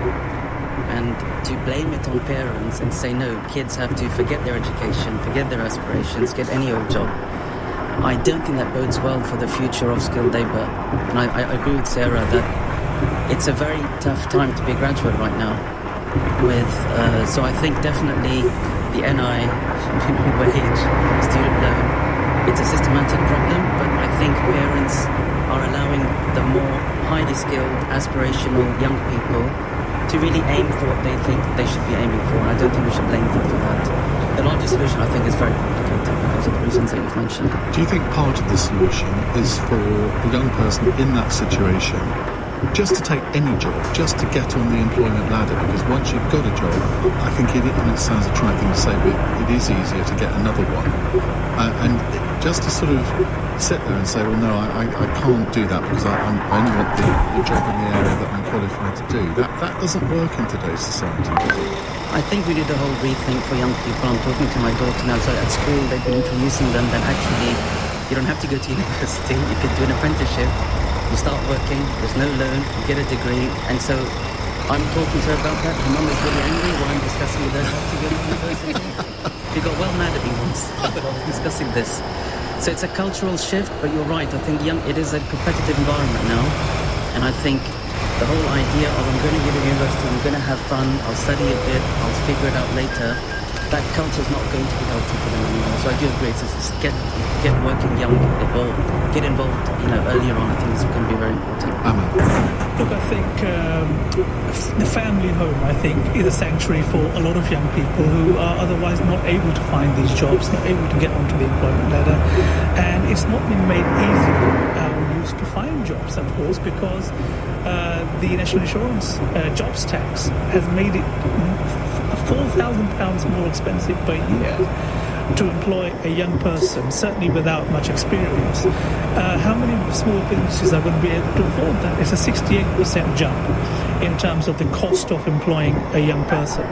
And to blame it on parents and say, no, kids have to forget their education, forget their aspirations, get any old job, I don't think that bodes well for the future of skilled labour. And I agree with Sarah that it's a very tough time to be a graduate right now. So I think definitely the NI, minimum wage, student loan, it's a systematic problem, but I think parents are allowing the more highly skilled, aspirational young people to really aim for what they think they should be aiming for, and I don't think we should blame them for that. The larger solution, I think, is very complicated because of the reasons that you've mentioned. Do you think part of the solution is for a young person in that situation just to take any job, just to get on the employment ladder, because once you've got a job, I think and it sounds a trite thing to say, but it is easier to get another one. And just to sort of sit there and say, well, no, I can't do that because I only want the job in the area that I'm qualified to do. That doesn't work in today's society, does it? I think we did a whole rethink for young people. I'm talking to my daughter now, so at school they've been introducing them that actually you don't have to go to university, you can do an apprenticeship, you start working, there's no loan, you get a degree, and so I'm talking to her about that. Her mum is really angry while I'm discussing with her how to go to university. She got well mad at me once while I was discussing this. So it's a cultural shift, but you're right, I think it is a competitive environment now, and I think the whole idea of I'm going to go to university, I'm going to have fun, I'll study a bit, I'll figure it out later, that culture is not going to be healthy for them anymore. So I do agree, it's get working young, get involved, earlier on. I think this can be very important. Look, I think the family home, I think, is a sanctuary for a lot of young people who are otherwise not able to find these jobs, not able to get onto the employment ladder, and it's not been made easy for our youth to find jobs, of course, because the national insurance jobs tax has made it £4,000 more expensive per year to employ a young person, certainly without much experience. How many small businesses are going to be able to afford that? It's a 68% jump in terms of the cost of employing a young person.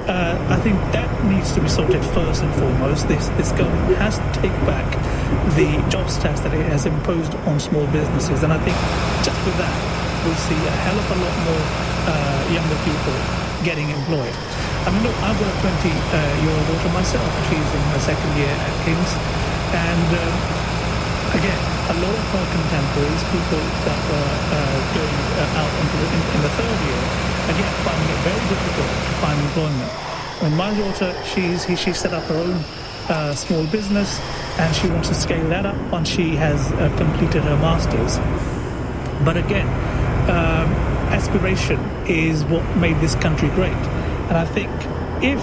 I think that needs to be sorted first and foremost. This government has to take back the jobs tax that it has imposed on small businesses, and I think just with that we'll see a hell of a lot more younger people getting employed. I mean, look, I've got a 20-year-old daughter myself. She's in her second year at King's. And again, a lot of her contemporaries, people that were going out in the third year, again, finding it very difficult to find employment. I mean, my daughter, she set up her own small business, and she wants to scale that up once she has completed her master's. But again, aspiration is what made this country great. And I think if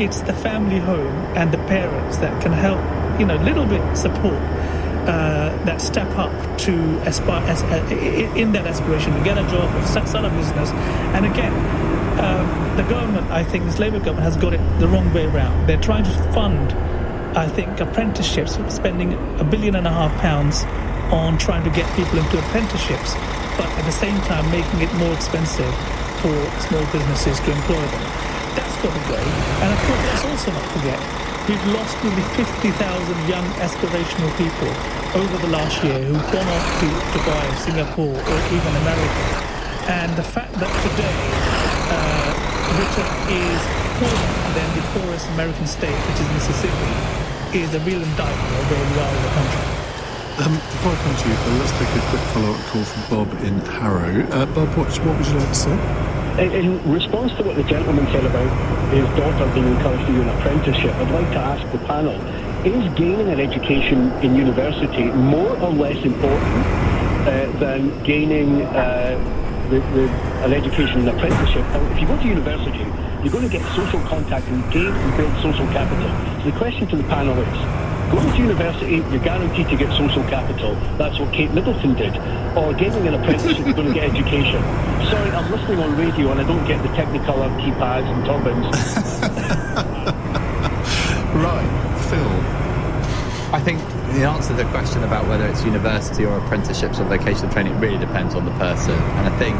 it's the family home and the parents that can help, little bit support that step up to aspire in that aspiration to get a job or start a business. And again, the government, I think this Labour government has got it the wrong way around. They're trying to fund, I think, apprenticeships, spending £1.5 billion on trying to get people into apprenticeships, but at the same time making it more expensive for small businesses to employ them. That's got to go. And of course, let's also not forget, we've lost nearly 50,000 young aspirational people over the last year who've gone off to Dubai, Singapore, or even America. And the fact that today Britain is poorer than the poorest American state, which is Mississippi, is a real indictment of where we are in the country. Before I come to you, let's take a quick follow-up call from Bob in Harrow. Bob, what would you like to say? In response to what the gentleman said about his daughter being encouraged to do an apprenticeship, I'd like to ask the panel, is gaining an education in university more or less important than gaining an education in apprenticeship? If you go to university, you're going to get social contact and gain and build social capital. So the question to the panel is, going to university, you're guaranteed to get social capital. That's what Kate Middleton did. Or getting an apprenticeship, you're going to get education. Sorry, I'm listening on radio and I don't get the Technicolor keypads and turbans. Right, Phil. I think the answer to the question about whether it's university or apprenticeships or vocational training really depends on the person. And I think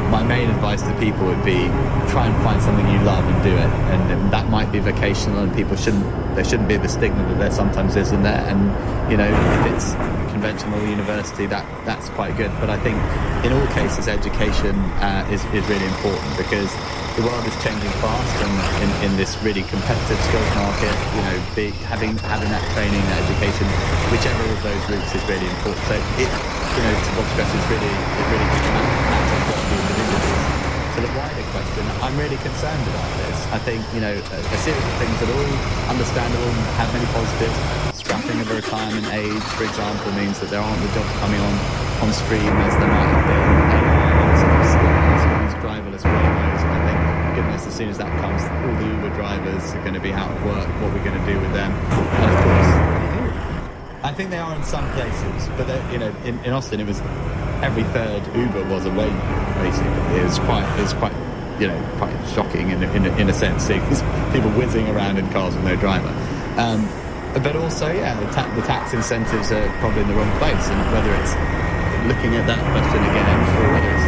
my main advice to people would be try and find something you love and do it. And that might be vocational, and there shouldn't be the stigma that there sometimes is in there. And, if it's conventional university, that's quite good. But I think in all cases, education is really important, because the world is changing fast, and in this really competitive skills market, having that training, that education, whichever of those routes is really important. So to Bob's question, it really matters what the individual is. To the wider question, I'm really concerned about this. I think, a series of things that are all understandable and have many positives. Scrapping of the retirement age, for example, means that there aren't the jobs coming on stream as there might have been. Driverless Waymos, and I think, goodness, as soon as that comes, all the Uber drivers are going to be out of work. What we're going to do with them? And of course, I think they are in some places, but in Austin it was every third Uber was a Waymo, basically. It was quite quite shocking in a sense, seeing people whizzing around in cars with no driver. But also, the tax incentives are probably in the wrong place, and whether it's looking at that question again, or whether it's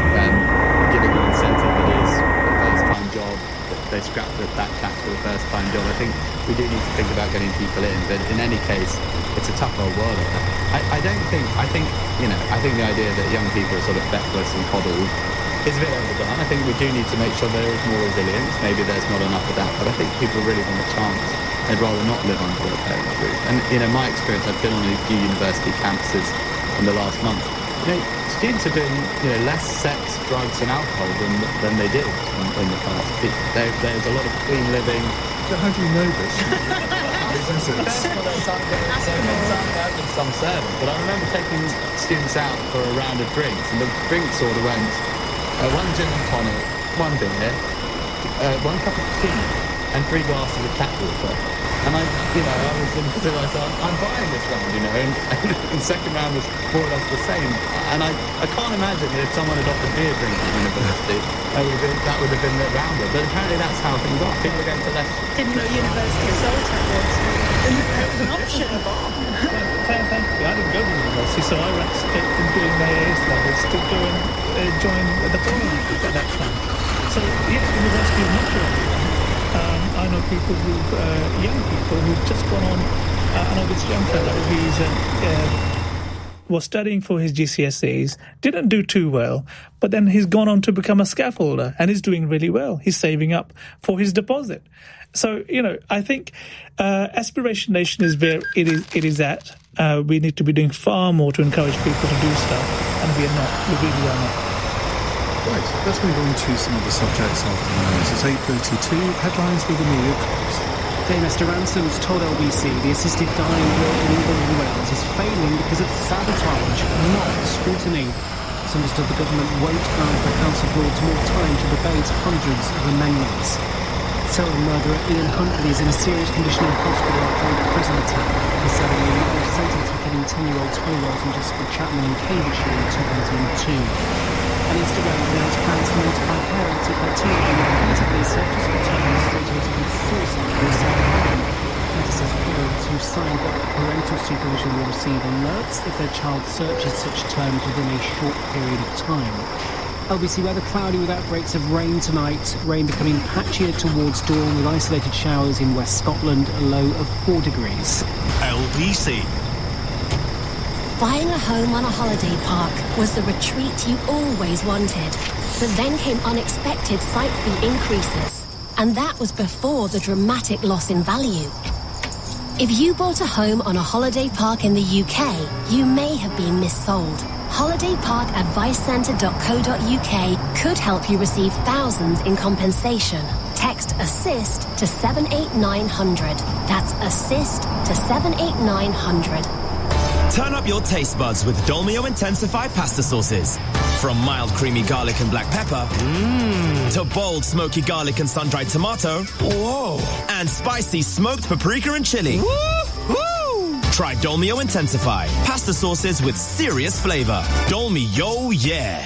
giving an incentive that is a first-time job, that they scrap that tax for the first-time job. I think we do need to think about getting people in, but in any case, it's a tough old world. I think the idea that young people are sort of feckless and coddled is a bit overdone. I think we do need to make sure there is more resilience. Maybe there's not enough of that, but I think people really want a chance. They'd rather not live under their parents' roof. And my experience, I've been on a few university campuses in the last month. Students are doing less sex, drugs, and alcohol than they did in the past. There's a lot of clean living. How do you know this? Some service, but I remember taking students out for a round of drinks, and the drinks order went one gin and tonic, one beer, one cup of tea, and 3 glasses of tap water. And I was thinking to myself, I'm buying this round, and the second round was more or less the same. And I can't imagine that if someone had offered beer drink at university, that would have been the rounder. But apparently that's how things are. People are going to less. Didn't know university sold tap water. It was an option. Thank you. I didn't go to university, so I went straight from doing my AS levels to go and join the foreign group at that time. So, yes, university is not for everyone. I know people young people who've just gone on, I know this young fellow, was studying for his GCSEs, didn't do too well, but then he's gone on to become a scaffolder and he's doing really well. He's saving up for his deposit. So, I think Aspiration Nation is where it is at. We need to be doing far more to encourage people to do stuff, and we are not. We really are not. Right, let's move on to some other subjects after the news. It's 8:32. Headlines with Amelia Cox. Dame Esther Ransom's told LBC the assisted dying bill in England and Wales is failing because of sabotage, not scrutiny. It's understood the government won't allow the House of Lords more time to debate hundreds of amendments. Serial murderer Ian Huntley is in a serious condition in hospital after a prison attack. He's serving a life sentence for killing 10-year-old Tyrrell from Jessica Chapman in Cambridgeshire in 2002. And Instagram announced plans to notify parents if their children repeatedly searches for terms associated with suicide or self-harm. Meta says parents who signed up parental supervision will receive alerts if their child searches such terms within a short period of time. LBC weather cloudy with outbreaks of rain tonight. Rain becoming patchier towards dawn with isolated showers in West Scotland, a low of 4 degrees. LBC. Buying a home on a holiday park was the retreat you always wanted. But then came unexpected site fee increases. And that was before the dramatic loss in value. If you bought a home on a holiday park in the UK, you may have been missold. holidayparkadvicecentre.co.uk could help you receive thousands in compensation. Text ASSIST to 78900. That's ASSIST to 78900. Turn up your taste buds with Dolmio Intensify pasta sauces. From mild creamy garlic and black pepper to bold smoky garlic and sun-dried tomato. Whoa! And spicy smoked paprika and chili. Woo! Try Dolmio Intensify. Pasta sauces with serious flavor. Dolmio, yeah.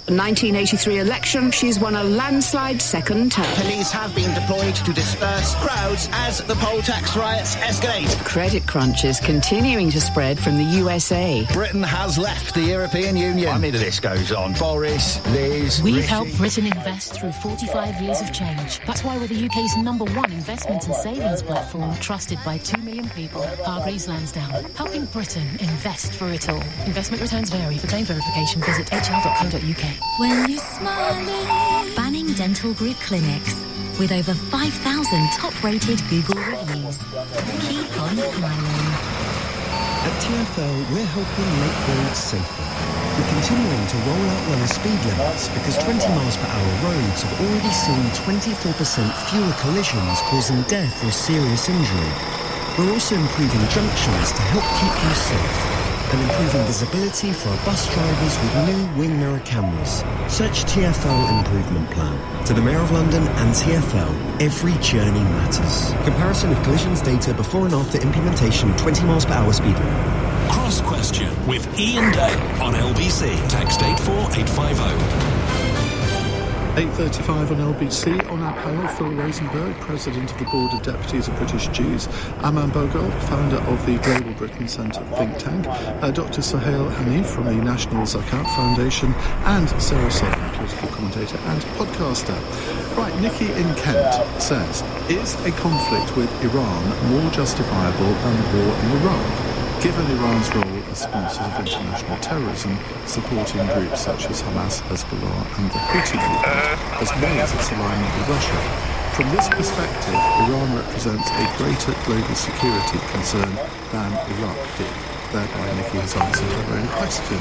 1983 election, she's won a landslide second term. Police have been deployed to disperse crowds as the poll tax riots escalate. Credit crunch is continuing to spread from the USA. Britain has left the European Union. I mean, the list goes on. Boris, Liz, We've Rishi. helped Britain invest through 45 years of change. That's why we're the UK's #1 investment and savings platform, trusted by 2 million people. Hargreaves Lansdown, helping Britain invest for it all. Investment returns vary. For claim verification, visit hl.co.uk. When you're smiling. Banning Dental Group clinics with over 5,000 top-rated Google reviews. Keep on smiling. At TfL, we're helping make roads safer. We're continuing to roll out lower speed limits because 20 miles per hour roads have already seen 24% fewer collisions causing death or serious injury. We're also improving junctions to help keep you safe. And improving visibility for our bus drivers with new wing mirror cameras. Search TfL Improvement Plan. To the Mayor of London and TfL, every journey matters. Comparison of collisions data before and after implementation 20 miles per hour speed limit. Cross Question with Ian Day on LBC. Text 84850. 8:35 on LBC. On our panel, Phil Rosenberg, President of the Board of Deputies of British Jews, Aman Bogal, founder of the Global Britain Centre think tank, Dr. Sohail Hanif from the National Zakat Foundation, and Sarah Sullivan, political commentator and podcaster. Right, Nikki in Kent says, is a conflict with Iran more justifiable than the war in Iraq, given Iran's role as sponsors of international terrorism, supporting groups such as Hamas, Hezbollah and the Houthi movement, as well as its alignment with Russia? From this perspective, Iran represents a greater global security concern than Iraq did. Thereby, Nikki has answered her own question.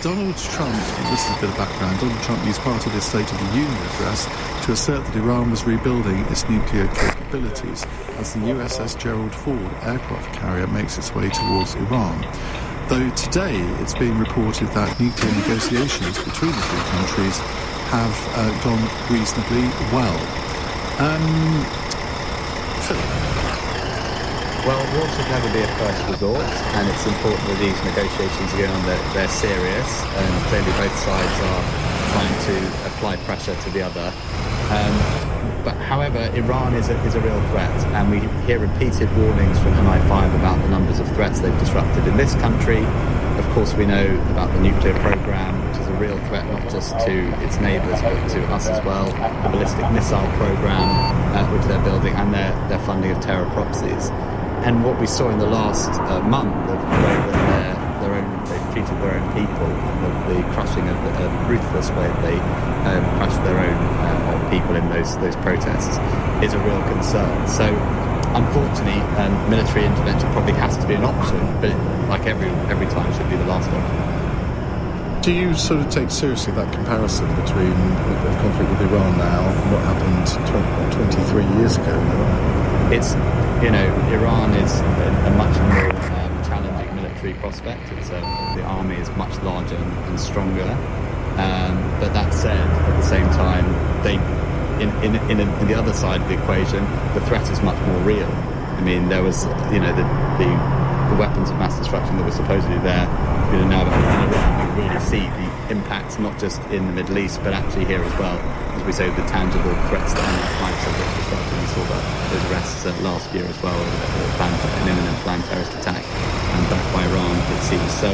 Donald Trump, this is a bit of background, Donald Trump used part of his State of the Union address to assert that Iran was rebuilding its nuclear capabilities as the USS Gerald Ford aircraft carrier makes its way towards Iran. Though today it's being reported that nuclear negotiations between the two countries have gone reasonably well. Philip. Well, war should never be a first resort, and it's important that these negotiations are going on, they're serious, and clearly both sides are trying to apply pressure to the other. But however, Iran is a real threat, and we hear repeated warnings from MI5 about the numbers of threats they've disrupted in this country. Of course, we know about the nuclear program, which is a real threat not just to its neighbours, but to us as well. The ballistic missile program, which they're building, and their funding of terror proxies. And what we saw in the last month of the way that they've treated their own people, the crushing of the ruthless way that they crushed their own people in those protests, is a real concern. So, unfortunately, military intervention probably has to be an option, but like every time, should be the last option. Do you sort of take seriously that comparison between the conflict with Iran now and what happened 23 years ago? It's, Iran is a much more challenging military prospect. The army is much larger and stronger. But that said, at the same time, in the other side of the equation, the threat is much more real. I mean, there was, the weapons of mass destruction that were supposedly there. Now in Iran, we really see the impacts not just in the Middle East, but actually here as well. As we say, the tangible threats that might have been destruction. We saw those arrests last year as well, an imminent planned terrorist attack, and backed by Iran, it seems. So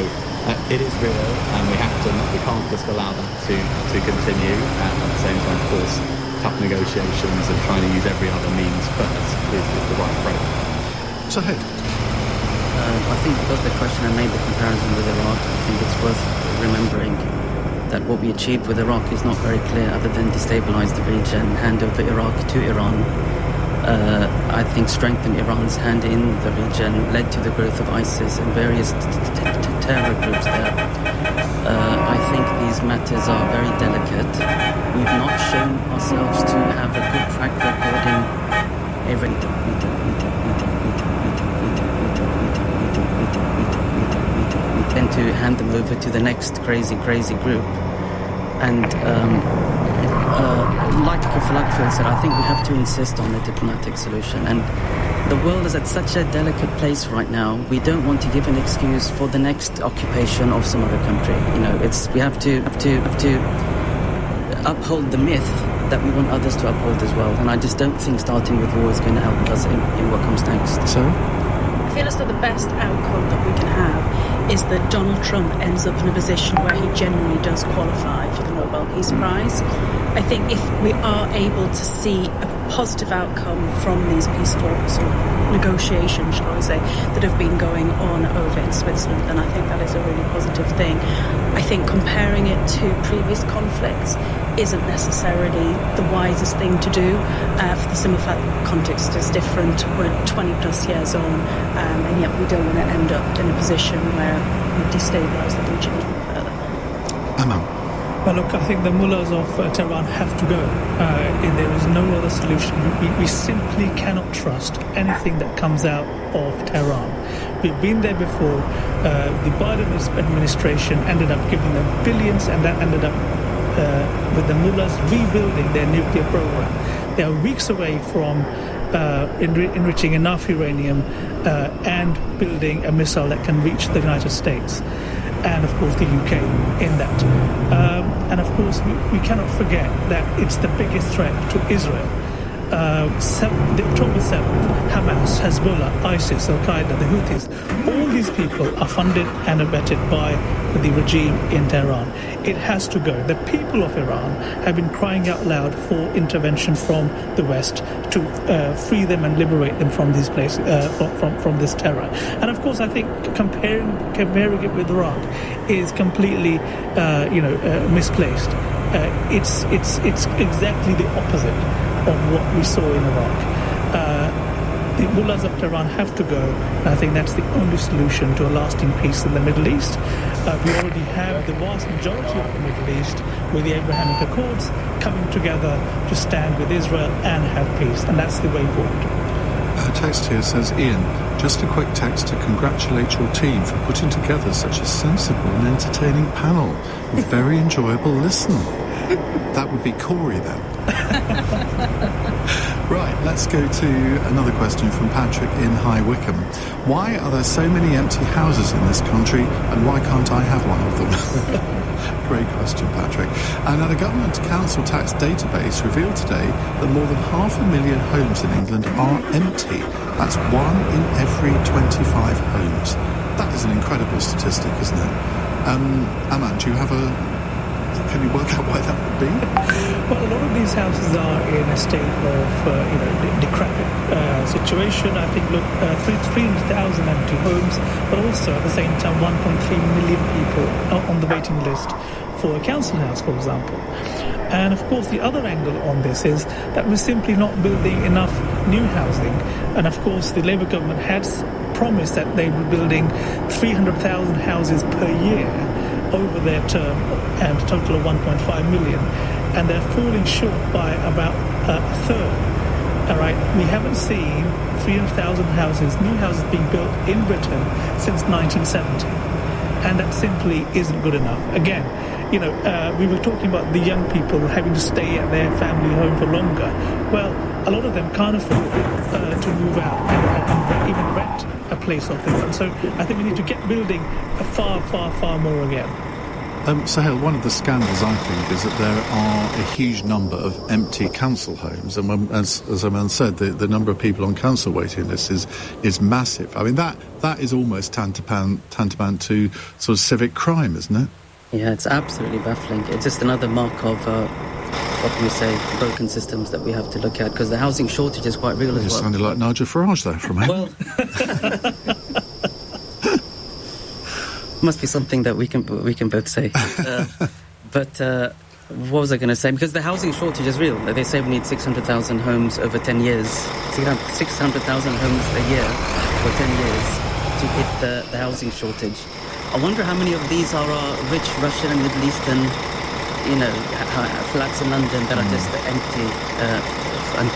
it is real, and we can't just allow that to continue. At the same time, of course, tough negotiations and trying to use every other means first is the right approach. So, hey. I think because the question made the comparison with Iraq, I think it's worth remembering that what we achieved with Iraq is not very clear other than destabilize the region, hand over Iraq to Iran. I think strengthen Iran's hand in the region led to the growth of ISIS and various terror groups there. I think these matters are very delicate. We've not shown ourselves to have a good track record in every... We tend to hand them over to the next crazy group. And like Phil said, I think we have to insist on a diplomatic solution. And the world is at such a delicate place right now. We don't want to give an excuse for the next occupation of some other country. We have to uphold the myth that we want others to uphold as well. And I just don't think starting with war is going to help us in what comes next. So? I feel as though the best outcome that we can have is that Donald Trump ends up in a position where he genuinely does qualify for the Nobel Peace Prize. I think if we are able to see a positive outcome from these peace talks or negotiations, shall I say, that have been going on over in Switzerland, then I think that is a really positive thing. I think comparing it to previous conflicts isn't necessarily the wisest thing to do. For the simple fact that the context is different. We're 20 plus years on, and yet we don't want to end up in a position where we destabilise the region even further. Emma. Well, look, I think the mullahs of Tehran have to go. There is no other solution. We simply cannot trust anything that comes out of Tehran. We've been there before. The Biden administration ended up giving them billions, and that ended up with the mullahs rebuilding their nuclear program. They are weeks away from enriching enough uranium and building a missile that can reach the United States and, of course, the UK in that. And, of course, we cannot forget that it's the biggest threat to Israel. The October 7th, Hamas, Hezbollah, ISIS, Al-Qaeda, the Houthis, all these people are funded and abetted by the regime in Tehran. It has to go. The people of Iran have been crying out loud for intervention from the West to free them and liberate them from these places, from this terror. And of course, I think comparing it with Iraq is completely, misplaced. It's exactly the opposite of what we saw in Iraq. The mullahs of Tehran have to go. I think that's the only solution to a lasting peace in the Middle East. We already have the vast majority of the Middle East with the Abrahamic Accords coming together to stand with Israel and have peace, and that's the way forward. A text here says, Ian, just a quick text to congratulate your team for putting together such a sensible and entertaining panel. A very enjoyable listen. That would be Corey then. Right, let's go to another question from Patrick in High Wycombe. Why are there so many empty houses in this country, and why can't I have one of them? Great question, Patrick. And a government council tax database revealed today that more than 500,000 homes in England are empty. That's 1 in every 25 homes. That is an incredible statistic, isn't it? Aman, do you have can you work out why that would be? Well, a lot of these houses are in a state of, decrepit situation. I think, 300,000 empty homes, but also at the same time 1.3 million people are on the waiting list for a council house, for example. And of course, the other angle on this is that we're simply not building enough new housing. And of course, the Labour government has promised that they were building 300,000 houses per year over their term, and a total of 1.5 million, and they're falling short by about a third. All right, we haven't seen 300,000 houses, new houses being built in Britain since 1970, and that simply isn't good enough. Again, we were talking about the young people having to stay at their family home for longer. Well, a lot of them can't afford to move out and even rent a place or things. And so I think we need to get building far, far, far more again. Sahel, one of the scandals, I think, is that there are a huge number of empty council homes. And as Aman said, the number of people on council waiting lists is massive. I mean, that is almost tantamount to sort of civic crime, isn't it? Yeah, it's absolutely baffling. It's just another mark of, what can we say, broken systems that we have to look at, because the housing shortage is quite real as well. You sounded like Nigel Farage there for a minute. Well, must be something that we can both say. But what was I going to say? Because the housing shortage is real. They say we need 600,000 homes over 10 years. 600,000 homes a year for 10 years to hit the housing shortage. I wonder how many of these are rich Russian and Middle Eastern, flats in London that are just empty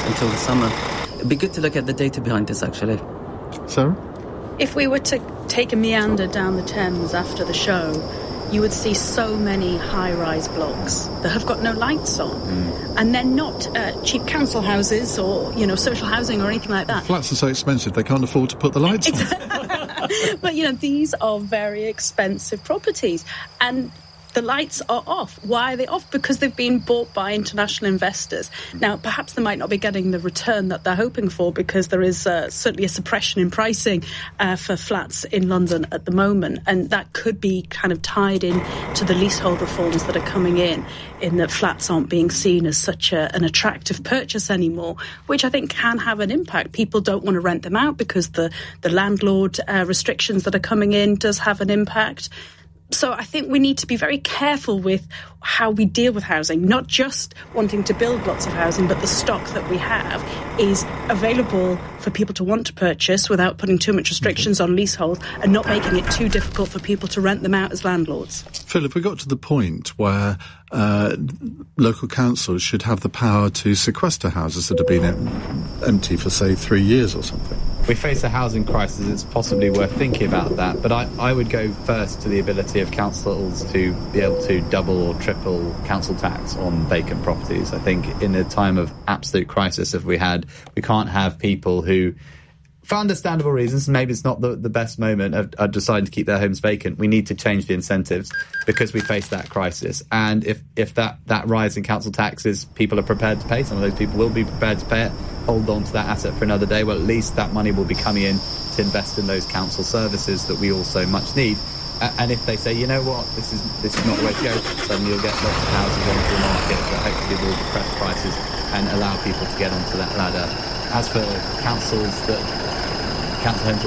until the summer. It'd be good to look at the data behind this, actually. Sarah? If we were to take a meander down the Thames after the show, you would see so many high-rise blocks that have got no lights on. And they're not cheap council houses or, social housing or anything like that. Flats are so expensive they can't afford to put the lights on. But, these are very expensive properties. And the lights are off. Why are they off? Because they've been bought by international investors. Now, perhaps they might not be getting the return that they're hoping for, because there is certainly a suppression in pricing for flats in London at the moment. And that could be kind of tied in to the leasehold reforms that are coming in that flats aren't being seen as such an attractive purchase anymore, which I think can have an impact. People don't want to rent them out because the landlord restrictions that are coming in does have an impact. So I think we need to be very careful with how we deal with housing, not just wanting to build lots of housing, but the stock that we have is available for people to want to purchase without putting too much restrictions on leaseholds and not making it too difficult for people to rent them out as landlords. Phil, if we got to the point where local councils should have the power to sequester houses that have been empty for, say, 3 years or something. We face a housing crisis, it's possibly worth thinking about that, but I would go first to the ability of councils to be able to double or triple council tax on vacant properties. I think in a time of absolute crisis, we can't have people who for understandable reasons, maybe it's not the best moment, have decided to keep their homes vacant. We need to change the incentives because we face that crisis. And if that rise in council taxes, people are prepared to pay, some of those people will be prepared to pay it, hold on to that asset for another day, well, at least that money will be coming in to invest in those council services that we all so much need. And if they say, you know what, this is not the way to go, suddenly you'll get lots of houses onto the market that hopefully will depress prices and allow people to get onto that ladder. As for council homes that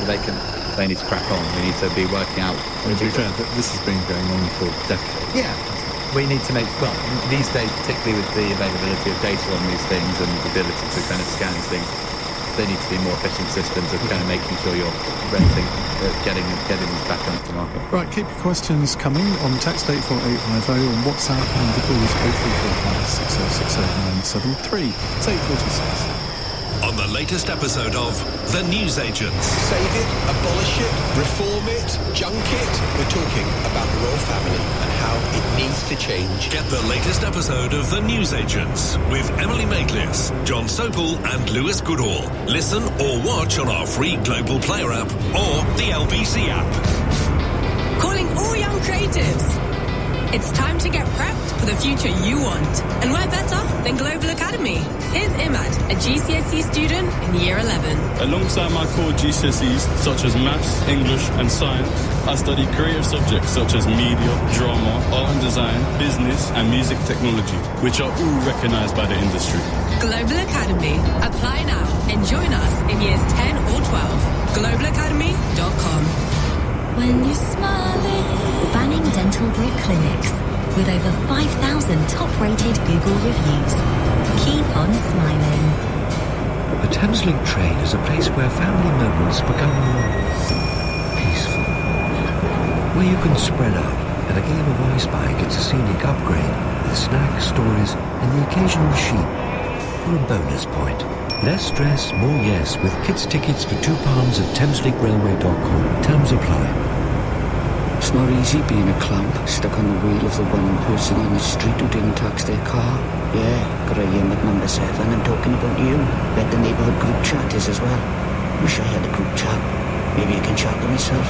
are vacant, they need to crack on. We need to be working out. To be fair, this has been going on for decades. Yeah. We need to make, well, these days, particularly with the availability of data on these things and the ability to kind of scan things, there need to be more efficient systems of kind of making sure you're renting, getting these back onto the market. Right, keep your questions coming on text 84850, on WhatsApp, and the calls 0345 6060 973. It's 8:46. On the latest episode of The Newsagents. Save it, abolish it, reform it, junk it. We're talking about the royal family and how it needs to change. Get the latest episode of The Newsagents with Emily Maitlis, John Sokol and Lewis Goodall. Listen or watch on our free Global Player app or the LBC app. Calling all young creatives. It's time to get prepped for the future you want. And where better than Global Academy? Here's Imad, a GCSE student in Year 11. Alongside my core GCSEs, such as Maths, English and Science, I study creative subjects such as media, drama, art and design, business and music technology, which are all recognised by the industry. Global Academy. Apply now and join us in Years 10 or 12. globalacademy.com. When you're smiling. Banning Dental Group Clinics. With over 5,000 top-rated Google reviews. Keep on smiling. The Thameslink train is a place where family moments become more peaceful. Where you can spread out and a game of I Spy gets a scenic upgrade with snacks, stories and the occasional sheep for a bonus point. Less stress, more yes with kids' tickets for £2 at thameslinkrailway.com. Terms apply. It's not easy being a clamp, stuck on the wheel of the one person on the street who didn't tax their car. Yeah, got a in at number 7 and talking about you. Bet the neighbourhood group chat is as well. Wish I had a group chat. Maybe I can chat to myself.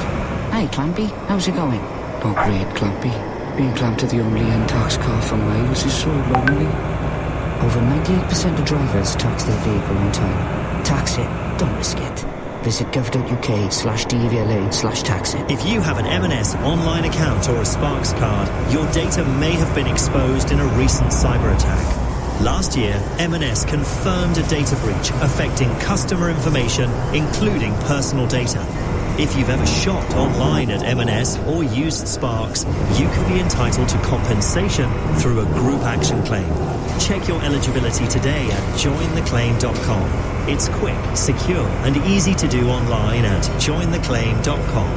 Hi, Clampy. How's it going? Not great, Clampy. Being clamped to the only untaxed car for miles is so lonely. Over 98% of drivers tax their vehicle on time. Tax it. Don't risk it. Visit gov.uk/DVLA/tax it. If you have an M&S online account or a Sparks card, your data may have been exposed in a recent cyber attack. Last year, M&S confirmed a data breach affecting customer information, including personal data. If you've ever shopped online at M&S or used Sparks, you could be entitled to compensation through a group action claim. Check your eligibility today at jointheclaim.com. It's quick, secure and easy to do online at jointheclaim.com.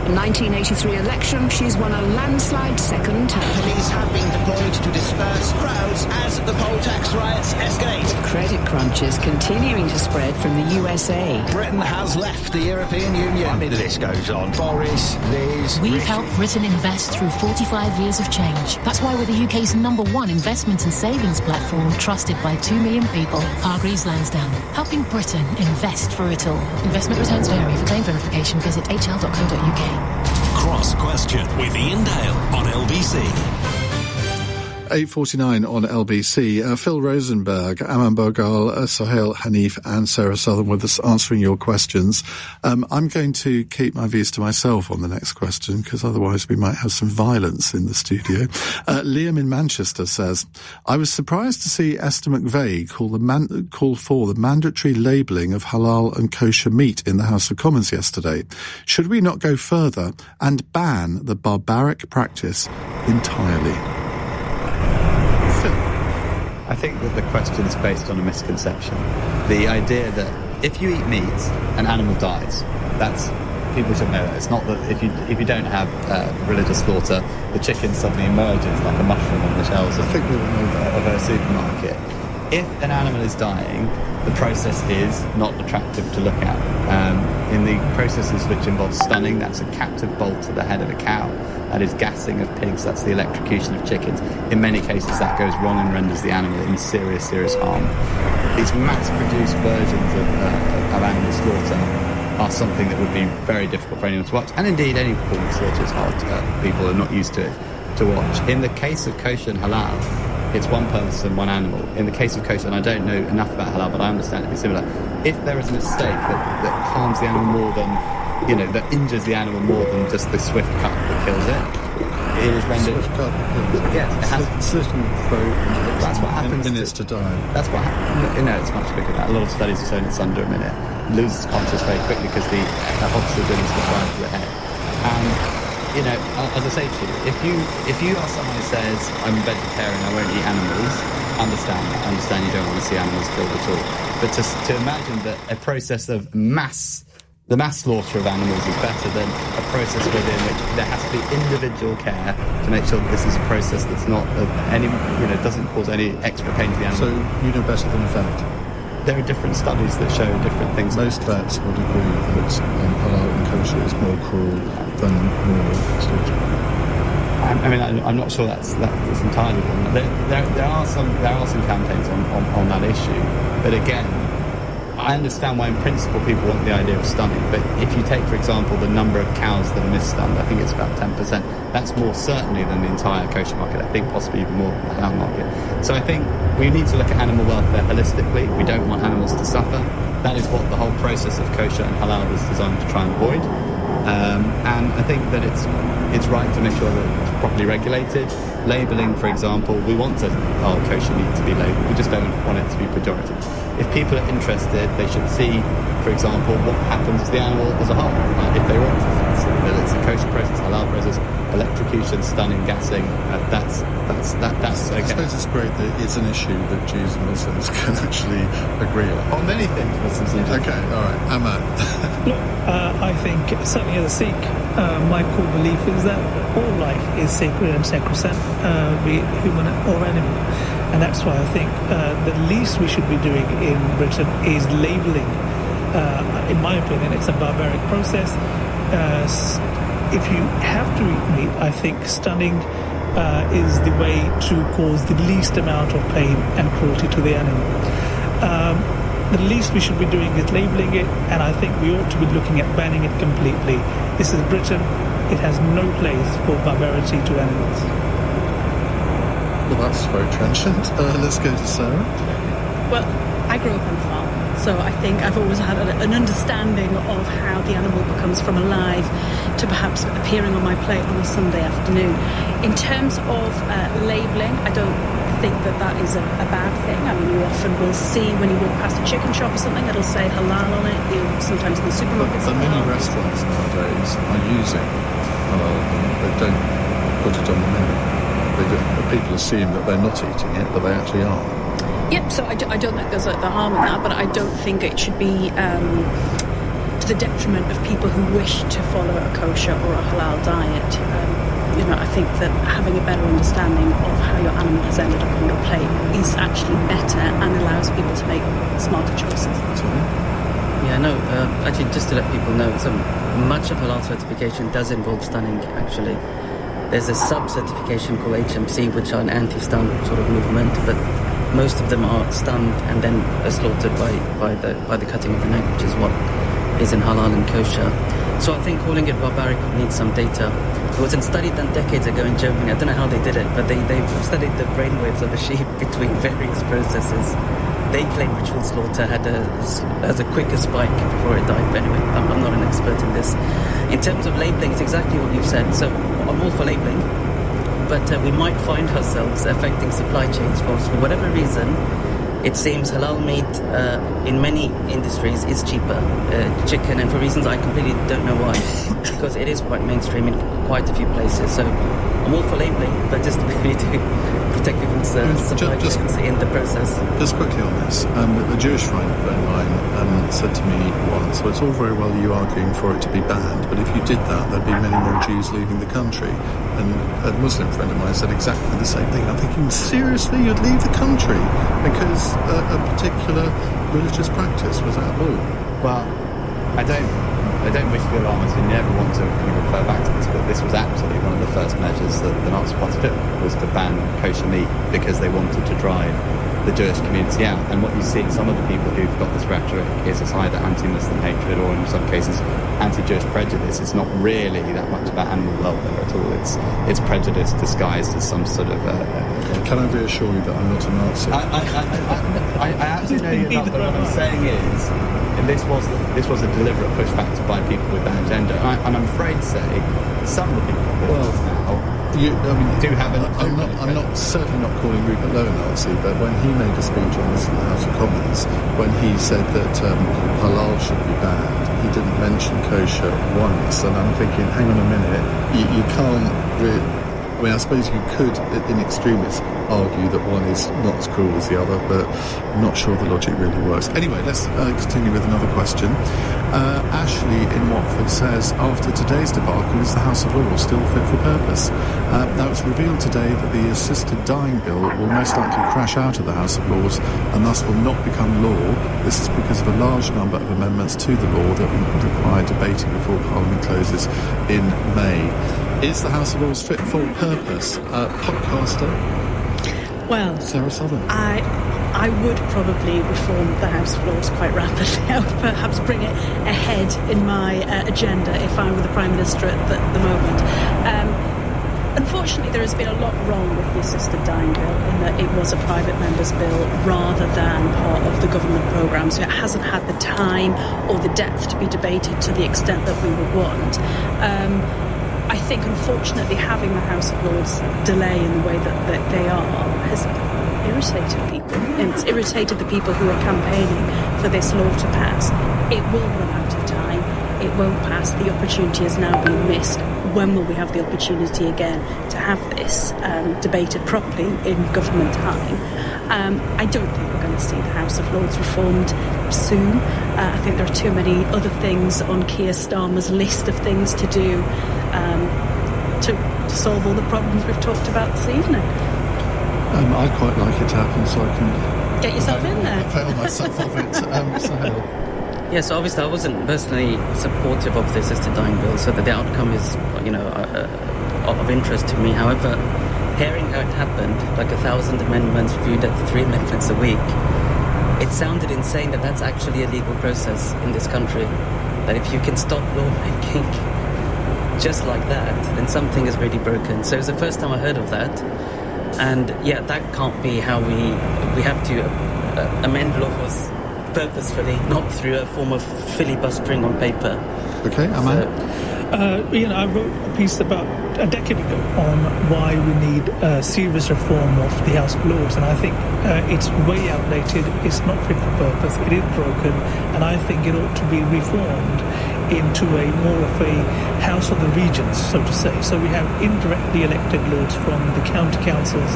1983 election, she's won a landslide second term. Police have been deployed to disperse crowds as the poll tax riots escalate. Credit crunches continuing to spread from the USA. Britain has left the European Union. I mean, the list goes on. Boris, Liz... We've helped Britain invest through 45 years of change. That's why we're the UK's #1 investment and savings platform, trusted by 2 million people. Hargreaves Lansdowne, helping Britain invest for it all. Investment returns vary. For claim verification, visit hl.co.uk. Cross Question with Ian Dale on LBC. 8:49 on LBC. Phil Rosenberg, Aman Bogal, Sohail Hanif and Sarah Southern with us answering your questions. I'm going to keep my views to myself on the next question because otherwise we might have some violence in the studio. Liam in Manchester says, I was surprised to see Esther McVeigh call for the mandatory labelling of halal and kosher meat in the House of Commons yesterday. Should we not go further and ban the barbaric practice entirely? I think that the question is based on a misconception. The idea that if you eat meat, an animal dies. That's, people should know that. It's not that if you don't have religious slaughter, the chicken suddenly emerges like a mushroom on the shelves of a supermarket. If an animal is dying, the process is not attractive to look at. In the processes which involve stunning, that's a captive bolt to the head of a cow. That is gassing of pigs, that's the electrocution of chickens. In many cases that goes wrong and renders the animal in serious harm. These mass-produced versions of animal slaughter are something that would be very difficult for anyone to watch. And indeed, any form of slaughter is hard. People are not used to it to watch. In the case of kosher and halal, it's one person, one animal. In the case of kosher, and I don't know enough about halal, but I understand it to be similar. If there is a mistake that harms the animal more than, that injures the animal more than just the swift cut that kills it, it is rendered. Swift cut. Yes, it has. Certain throat. That's what happens. Minutes to die. That's what happens. It's much quicker than that. A lot of studies have shown it's under a minute. Loses consciousness very quickly because the oxygen is supplied to the head. And as I say to you, if you are someone who says I'm vegetarian, I won't eat animals, understand you don't want to see animals killed at all. But to imagine that a process of the mass slaughter of animals is better than a process within which there has to be individual care to make sure that this is a process that's not of any, doesn't cause any extra pain to the animal. So you know better than a vet? There are different studies that show different things. Most vets would agree that halal and kosher is more cruel than normal slaughter. I'm not sure that's entirely wrong. There are some campaigns on that issue, but again, I understand why in principle people want the idea of stunning, but if you take, for example, the number of cows that are misstunned, I think it's about 10%. That's more certainly than the entire kosher market. I think possibly even more than the halal market. So I think we need to look at animal welfare holistically. We don't want animals to suffer. That is what the whole process of kosher and halal was designed to try and avoid. And I think that it's right to make sure that it's properly regulated. Labelling, for example, we want kosher meat to be labelled. We just don't want it to be pejorative. If people are interested, they should see, for example, what happens to the animal as a whole. If they want to, whether it's a kosher process, halal process, electrocution, stunning, gassing, that's okay. I suppose it's great that it's an issue that Jews and Muslims can actually agree on. On many things, Muslims and Jews. Okay, all right. Ahmad. Look, I think certainly as a Sikh, my core belief is that all life is sacred and sacrosanct, be it human or animal. And that's why I think the least we should be doing in Britain is labelling. In my opinion, it's a barbaric process. If you have to eat meat, I think stunning is the way to cause the least amount of pain and cruelty to the animal. The least we should be doing is labelling it, and I think we ought to be looking at banning it completely. This is Britain. It has no place for barbarity to animals. Well, that's very trenchant. Let's go to Sarah. Well, I grew up on a farm, so I think I've always had an understanding of how the animal becomes from alive to perhaps appearing on my plate on a Sunday afternoon. In terms of labelling, I don't think that is a bad thing. I mean, you often will see when you walk past a chicken shop or something, it'll say halal on it. Sometimes in the supermarkets. But many restaurants nowadays are using halal, they don't put it on the menu. People assume that they're not eating it, but they actually are. Yep, so I don't think there's the harm in that, but I don't think it should be to the detriment of people who wish to follow a kosher or a halal diet. I think that having a better understanding of how your animal has ended up on your plate is actually better and allows people to make smarter choices. Yeah, no, actually, just to let people know, so much of halal certification does involve stunning, actually. There's a sub-certification called HMC, which are an anti-stun sort of movement, but most of them are stunned and then slaughtered by the cutting of the neck, which is what is in halal and kosher. So I think calling it barbaric needs some data. There was a study done decades ago in Germany. I don't know how they did it, but they studied the brainwaves of a sheep between various processes. They claim ritual slaughter has a quicker spike before it died. But anyway, I'm not an expert in this. In terms of labelling, it's exactly what you've said. So I'm all for labelling, but we might find ourselves affecting supply chains for whatever reason. It seems halal meat in many industries is cheaper, chicken, and for reasons I completely don't know why, because it is quite mainstream in quite a few places. So I'm all for labelling, but just really to protect people's supply chains in the process. Just quickly on this, the Jewish friend of mine said to me once, well, it's all very well you arguing for it to be banned, but if you did that, there'd be many more Jews leaving the country. And a Muslim friend of mine said exactly the same thing. I'm thinking, seriously, you'd leave the country because a particular religious practice was outlawed? Well, I don't wish to be alarmist and never want to kind of refer back to this, but this was absolutely one of the first measures that the Nazis wanted to do, was to ban kosher meat because they wanted to drive the Jewish community out. And what you see, some of the people who've got this rhetoric is it's either anti-Muslim hatred or in some cases anti-Jewish prejudice. It's not really that much about animal welfare at all. It's prejudice disguised as some sort of... Can I reassure you that I'm not a Nazi? I actually know you're not, but what I'm saying is, and this was a deliberate pushback by people with that agenda. And I'm afraid to say, some of the people now do have an... I'm not certainly not calling Rupert Lowe a Nazi, but when he made a speech on this in the House of Commons, when he said that halal should be banned, he didn't mention kosher once, and I'm thinking, hang on a minute, you can't really... I mean, I suppose you could, in extremis, argue that one is not as cruel as the other, but I'm not sure the logic really works. Anyway, let's continue with another question. Ashley in Watford says, after today's debacle, is the House of Lords still fit for purpose? Now, it's revealed today that the assisted dying bill will most likely crash out of the House of Lords and thus will not become law. This is because of a large number of amendments to the law that require debating before Parliament closes in May. Is the House of Lords fit for purpose? Podcaster? Well, Sarah Southern. I would probably reform the House of Lords quite rapidly. I would perhaps bring it ahead in my agenda if I were the Prime Minister at the moment. Unfortunately, there has been a lot wrong with the assisted dying bill in that it was a private member's bill rather than part of the government programme, so it hasn't had the time or the depth to be debated to the extent that we would want. I think, unfortunately, having the House of Lords delay in the way that they are has irritated people. And it's irritated the people who are campaigning for this law to pass. It will run out of time. It won't pass. The opportunity has now been missed. When will we have the opportunity again to have this debated properly in government time? I don't think we're going to see the House of Lords reformed soon. I think there are too many other things on Keir Starmer's list of things to do to solve all the problems we've talked about this evening. I'd quite like it to happen so I can... Get yourself in there. Avail myself of it. Sahel. Yes, obviously I wasn't personally supportive of the assisted dying bill, so that the outcome is, of interest to me. However, hearing how it happened, like 1,000 amendments reviewed at 3 amendments a week, it sounded insane that that's actually a legal process in this country. That if you can stop lawmaking just like that, then something is really broken. So it was the first time I heard of that. And yeah, that can't be how we have to amend laws purposefully, not through a form of filibustering on paper. Okay, Aman? I wrote a piece about a decade ago on why we need serious reform of the House of Lords, and I think it's way outdated, it's not fit for purpose, it is broken, and I think it ought to be reformed into a more of a House of the Regions, so to say. So we have indirectly elected lords from the county councils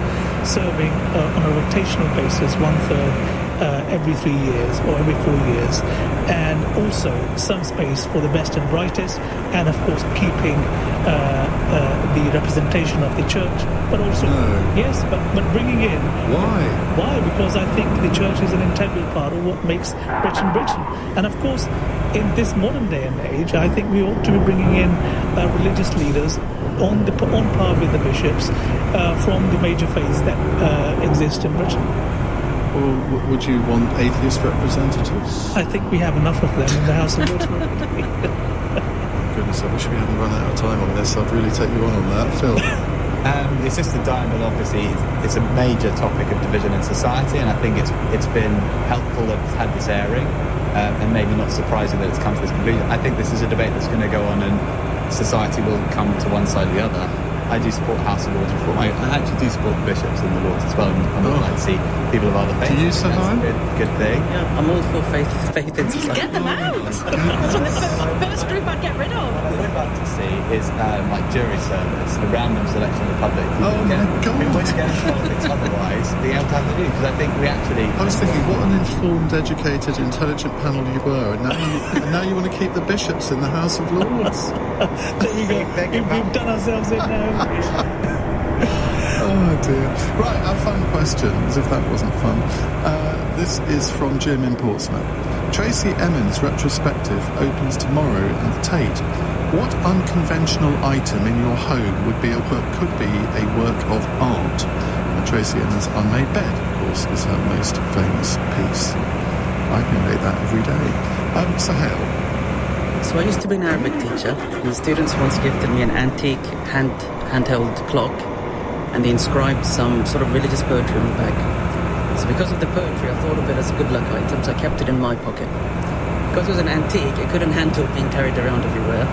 serving on a rotational basis, 1/3 every 3 years or every 4 years, and also some space for the best and brightest, and of course keeping the representation of the church, but also yes, but bringing in why? Because I think the church is an integral part of what makes Britain Britain, and of course in this modern day and age, I think we ought to be bringing in religious leaders on par with the bishops from the major faiths that exist in Britain. Or would you want atheist representatives? I think we have enough of them in the House of Lords. Goodness, I wish we hadn't run out of time on this. I'd really take you on that. Phil? The assisted dying bill, obviously, it's a major topic of division in society, and I think it's been helpful that it's had this airing, and maybe not surprising that it's come to this conclusion. I think this is a debate that's going to go on, and society will come to one side or the other. I do support House of Lords reform. I actually do support the bishops and the lords as well. I'm not like to see people of other faiths. Do you, Sahel? Good thing. Yeah, I'm all for faith in society. Get them out! That's one of the first group I'd get rid of. What I would like to see is like jury service, a random selection of the public. Oh my God! We wouldn't get into politics otherwise, being able to have the view, because I think we actually... I was thinking, what an informed, educated, intelligent panel you were, and now you want to keep the bishops in the House of Lords. There we go. We've done ourselves in now. Oh dear. Right, our fun questions, if that wasn't fun. This is from Jim in Portsmouth. Tracy Emin's retrospective opens tomorrow at the Tate. What unconventional item in your home could be a work of art? And Tracy Emin's unmade bed, course, is her most famous piece. I can make that every day. Sahel. So I used to be an Arabic teacher, and the students once gifted me an antique handheld clock, and they inscribed some sort of religious poetry on the back. So because of the poetry, I thought of it as a good luck item, so I kept it in my pocket. Because it was an antique, it couldn't handle being carried around everywhere.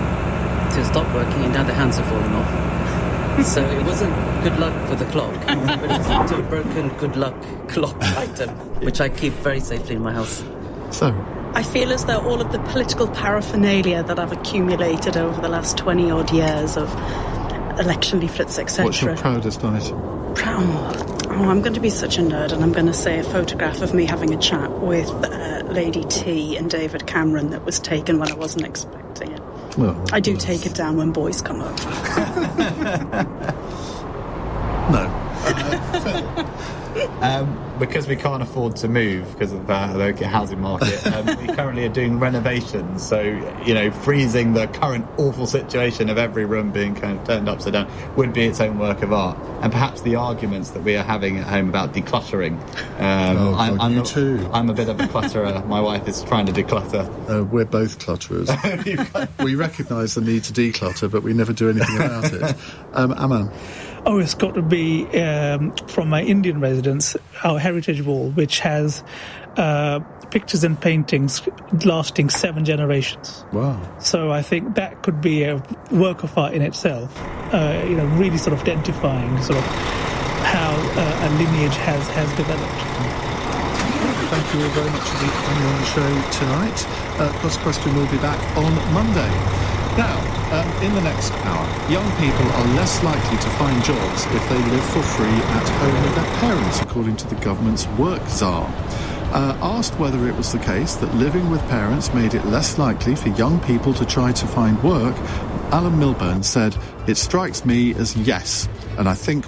So it stopped working, and now the hands are falling off. So it wasn't good luck for the clock, but it's a broken good luck clock item, which I keep very safely in my house. So I feel as though all of the political paraphernalia that I've accumulated over the last 20-odd years of election leaflets, etc. What's your proudest on it? I'm going to be such a nerd, and I'm going to say a photograph of me having a chat with Lady T and David Cameron that was taken when I wasn't expecting it. Well, I do take it down when boys come up. No. Because we can't afford to move because of the housing market, we currently are doing renovations. So, freezing the current awful situation of every room being kind of turned upside down would be its own work of art. And perhaps the arguments that we are having at home about decluttering. I'm a bit of a clutterer. My wife is trying to declutter. We're both clutterers. We recognise the need to declutter, but we never do anything about it. Aman? Oh, it's got to be from my Indian residence, our heritage wall, which has pictures and paintings lasting 7 generations. Wow. So I think that could be a work of art in itself, really sort of identifying sort of how a lineage has developed. Thank you all very much indeed for coming on the show tonight. Cross Question will be back on Monday. Now, in the next hour, young people are less likely to find jobs if they live for free at home with their parents, according to the government's work czar. Asked whether it was the case that living with parents made it less likely for young people to try to find work, Alan Milburn said, "It strikes me as yes. And I think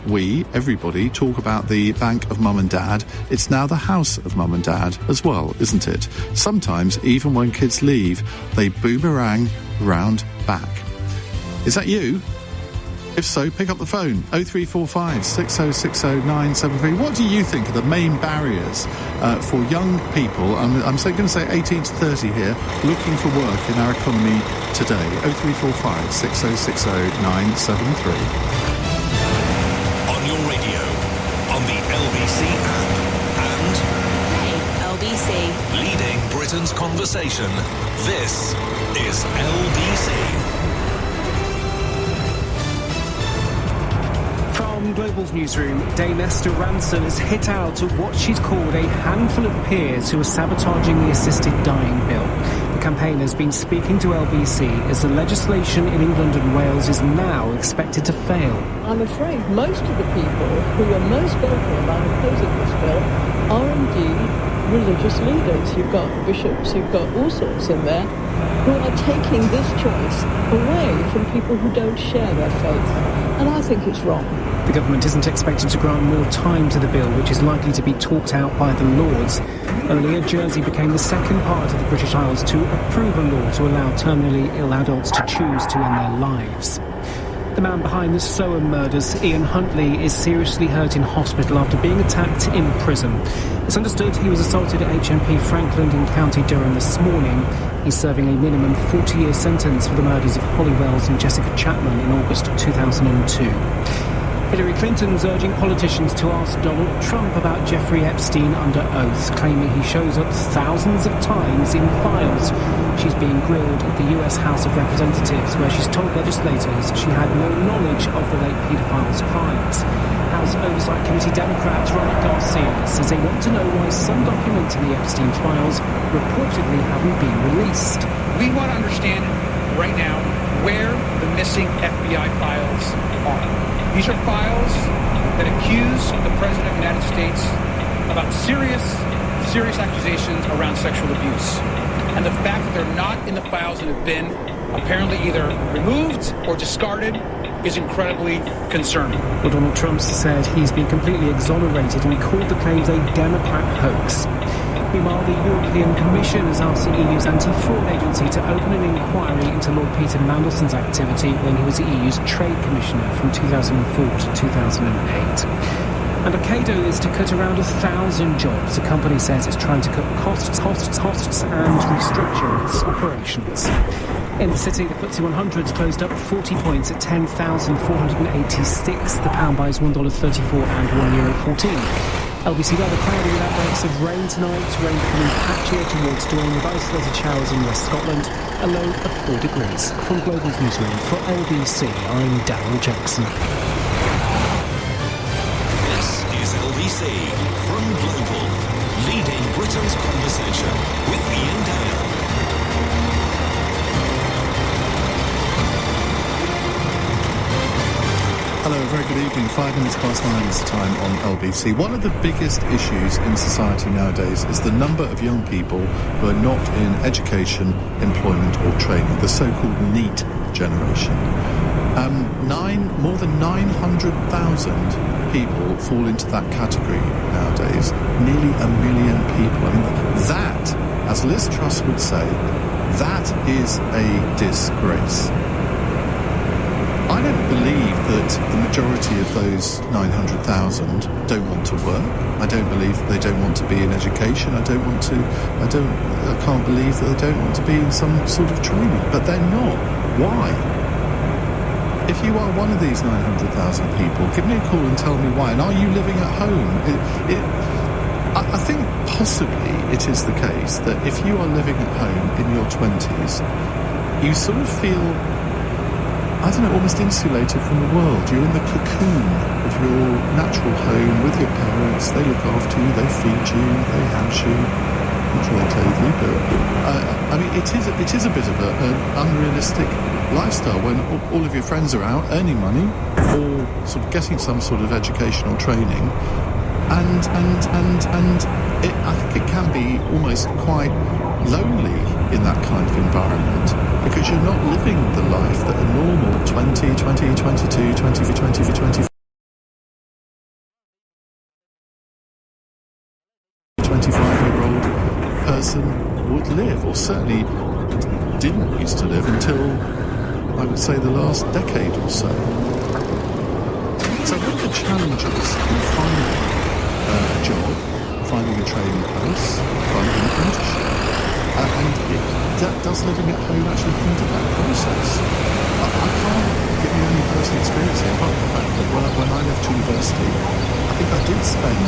everybody, talk about the bank of mum and dad. It's now the house of mum and dad as well, isn't it? Sometimes, even when kids leave, they boomerang round back." Is that you? If so, pick up the phone, 0345 6060 973. What do you think are the main barriers for young people, I'm going to say 18 to 30 here, looking for work in our economy today? 0345 6060 973. On your radio, on the LBC app, and... Hey, LBC. Leading Britain's conversation, this is LBC. From Global's newsroom, Dame Esther Ranson has hit out at what she's called a handful of peers who are sabotaging the assisted dying bill. The campaign has been speaking to LBC as the legislation in England and Wales is now expected to fail. I'm afraid most of the people who are most vocal about opposing this bill are indeed religious leaders. You've got bishops, you've got all sorts in there who are taking this choice away from people who don't share their faith. And I think it's wrong. The government isn't expected to grant more time to the bill, which is likely to be talked out by the Lords. Earlier, Jersey became the second part of the British Isles to approve a law to allow terminally ill adults to choose to end their lives. The man behind the Soham murders, Ian Huntley, is seriously hurt in hospital after being attacked in prison. It's understood he was assaulted at HMP Frankland in County Durham this morning. He's serving a minimum 40-year sentence for the murders of Holly Wells and Jessica Chapman in August 2002. Hillary Clinton's urging politicians to ask Donald Trump about Jeffrey Epstein under oath, claiming he shows up thousands of times in files. She's being grilled at the US House of Representatives, where she's told legislators she had no knowledge of the late paedophile's crimes. House Oversight Committee Democrat Robert Garcia says they want to know why some documents in the Epstein files reportedly haven't been released. We want to understand right now where the missing FBI files are. These are files that accuse the President of the United States about serious accusations around sexual abuse. And the fact that they're not in the files and have been apparently either removed or discarded is incredibly concerning. Well, Donald Trump said he's been completely exonerated and he called the claims a Democrat hoax. Meanwhile, the European Commission has asked the EU's anti-fraud agency to open an inquiry into Lord Peter Mandelson's activity when he was the EU's Trade Commissioner from 2004 to 2008. And Ghetto is to cut around 1,000 jobs. The company says it's trying to cut costs and restructure its operations. In the city, the FTSE 100's closed up 40 points at 10,486. The pound buys $1.34 and €1.14. LBC weather cloudy with outbreaks of rain tonight. Rain becoming patchier towards dawn with isolated showers in West Scotland. A low of 4 degrees. From Global's newsroom for LBC, I'm Darryl Jackson. LBC from Global, leading Britain's conversation with Ian Dale. Hello, very good evening. 5 minutes past 9 is the time on LBC. One of the biggest issues in society nowadays is the number of young people who are not in education, employment or training, the so-called NEET generation. More than 900,000 people fall into that category nowadays. Nearly 1 million people. I mean, that, as Liz Truss would say, that is a disgrace. I don't believe that the majority of those 900,000 don't want to work. I don't believe that they don't want to be in education. I can't believe that they don't want to be in some sort of training. But they're not. Why? If you are one of these 900,000 people, give me a call and tell me why. And are you living at home? I think possibly it is the case that if you are living at home in your 20s, you sort of feel, I don't know, almost insulated from the world. You're in the cocoon of your natural home with your parents. They look after you, they feed you, they house you. I'm sure they clothe you, but I mean, it is a bit of an unrealistic lifestyle when all of your friends are out earning money or sort of getting some sort of educational training, and I think it can be almost quite lonely in that kind of environment because you're not living the life that a normal 20, 22, 25-year-old person would live, or certainly didn't used to live until, I would say, the last decade or so. So what are the challenges in finding a job, finding a training place, finding an apprenticeship? Does living at home actually hinder that process? I can't give you any personal experience here, apart from the fact that when I left university, I think I did spend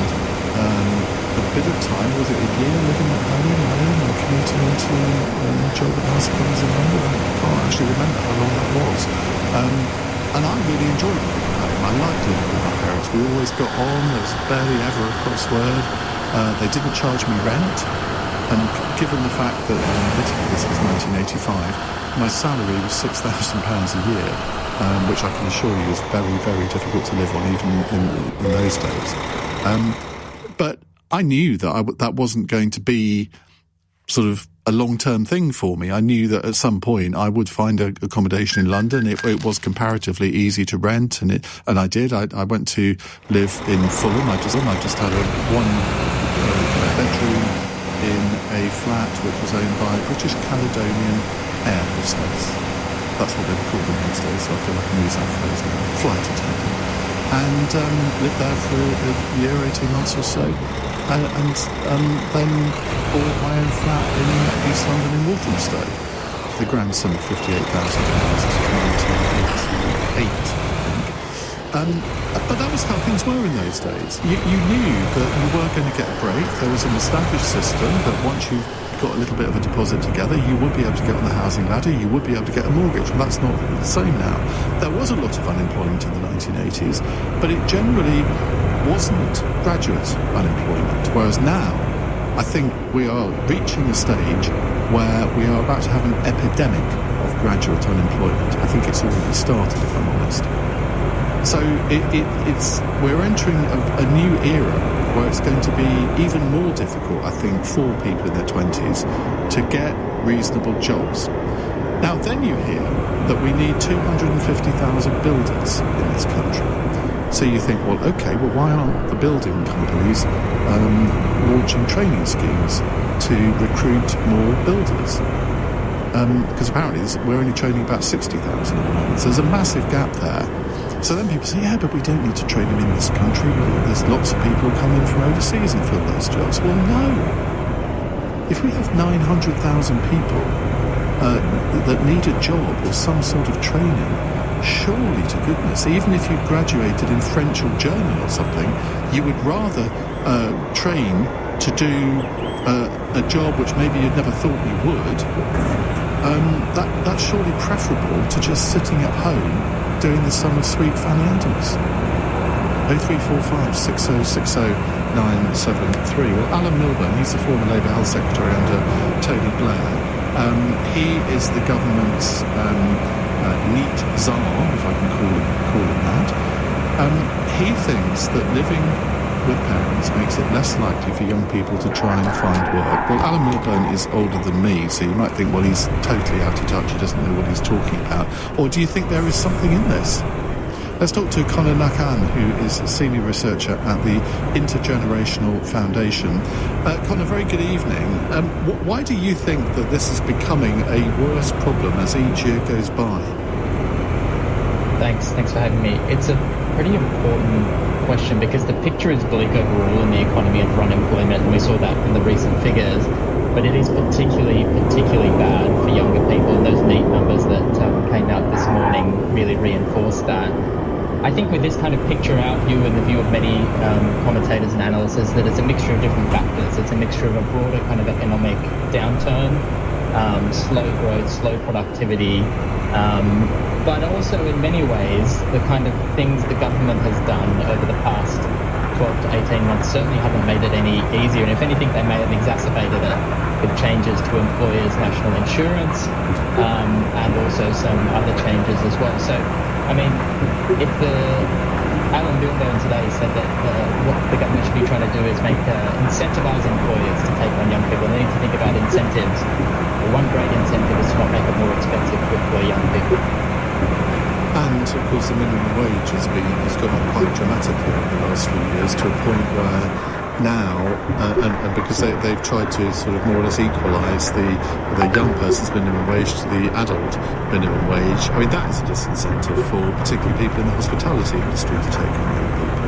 a bit of time, was it a year, living at home and commuting into a job at house clubs in London. I can't actually remember how long that was. And I really enjoyed living at home. I liked living with my parents. We always got on. There was barely ever a crossword. They didn't charge me rent. And given the fact that, this was 1985, my salary was £6,000 a year, which I can assure you is very, very difficult to live on even in those days. But I knew that that wasn't going to be sort of a long-term thing for me. I knew that at some point I would find accommodation in London. It was comparatively easy to rent, and I did. I went to live in Fulham. I just had a one bedroom in a flat which was owned by British Caledonian Air Hostess. That's what they were called in those days, so I feel like I can use that phrase now. Flight attendant. And lived there for a year, 18 months or so. And then bought my own flat in East London in Walthamstow for the grand sum of £58,000. This was 1988, I think. But that was how things were in those days. You knew that you were going to get a break. There was an established system that once you got a little bit of a deposit together, you would be able to get on the housing ladder, you would be able to get a mortgage. Well, that's not the same now. There was a lot of unemployment in the 1980s, but it generally wasn't graduate unemployment. Whereas now, I think we are reaching a stage where we are about to have an epidemic of graduate unemployment. I think it's already started, if I'm honest. So we're entering a new era where it's going to be even more difficult, I think, for people in their 20s to get reasonable jobs. Now, then you hear that we need 250,000 builders in this country. So you think, well, okay, well, why aren't the building companies launching training schemes to recruit more builders? Because apparently we're only training about 60,000 at the moment. So there's a massive gap there. So then people say, yeah, but we don't need to train them in this country. There's lots of people who come in from overseas and fill those jobs. Well, no. If we have 900,000 people that need a job or some sort of training, surely to goodness, even if you graduated in French or German or something, you would rather train to do a job which maybe you'd never thought you would. That's surely preferable to just sitting at home doing the Summer Sweet Fanny Adams. 0345 6060 973. Well, Alan Milburn, he's the former Labour Health Secretary under Tony Blair. He is the government's neat czar, if I can call it that. He thinks that living with parents makes it less likely for young people to try and find work. Well, Alan Milburn is older than me, so you might think, well, he's totally out of touch, he doesn't know what he's talking about. Or do you think there is something in this? Let's talk to Conor Nakan, who is a senior researcher at the Intergenerational Foundation. Conor, very good evening. Why do you think that this is becoming a worse problem as each year goes by? Thanks for having me. It's a pretty important question because the picture is bleak overall in the economy and for unemployment, and we saw that in the recent figures. But it is particularly bad for younger people, and those NEET numbers that came out this morning really reinforced that. I think with this kind of picture out view and the view of many commentators and analysts is that it's a mixture of different factors. It's a mixture of a broader kind of economic downturn, slow growth, slow productivity, but also in many ways the kind of things the government has done over the past 12 to 18 months certainly haven't made it any easier, and if anything they may have exacerbated it with changes to employers' national insurance and also some other changes as well. So I mean, if Alan Milburn today said that what the government should be trying to do is incentivize employers to take on young people, they need to think about incentives. One great incentive is to not make it more expensive to employ young people. And of course the minimum wage has gone up quite dramatically over the last few years to a point where now, and because they've tried to sort of more or less equalise the young person's minimum wage to the adult minimum wage, I mean that is a disincentive for particularly people in the hospitality industry to take on young people.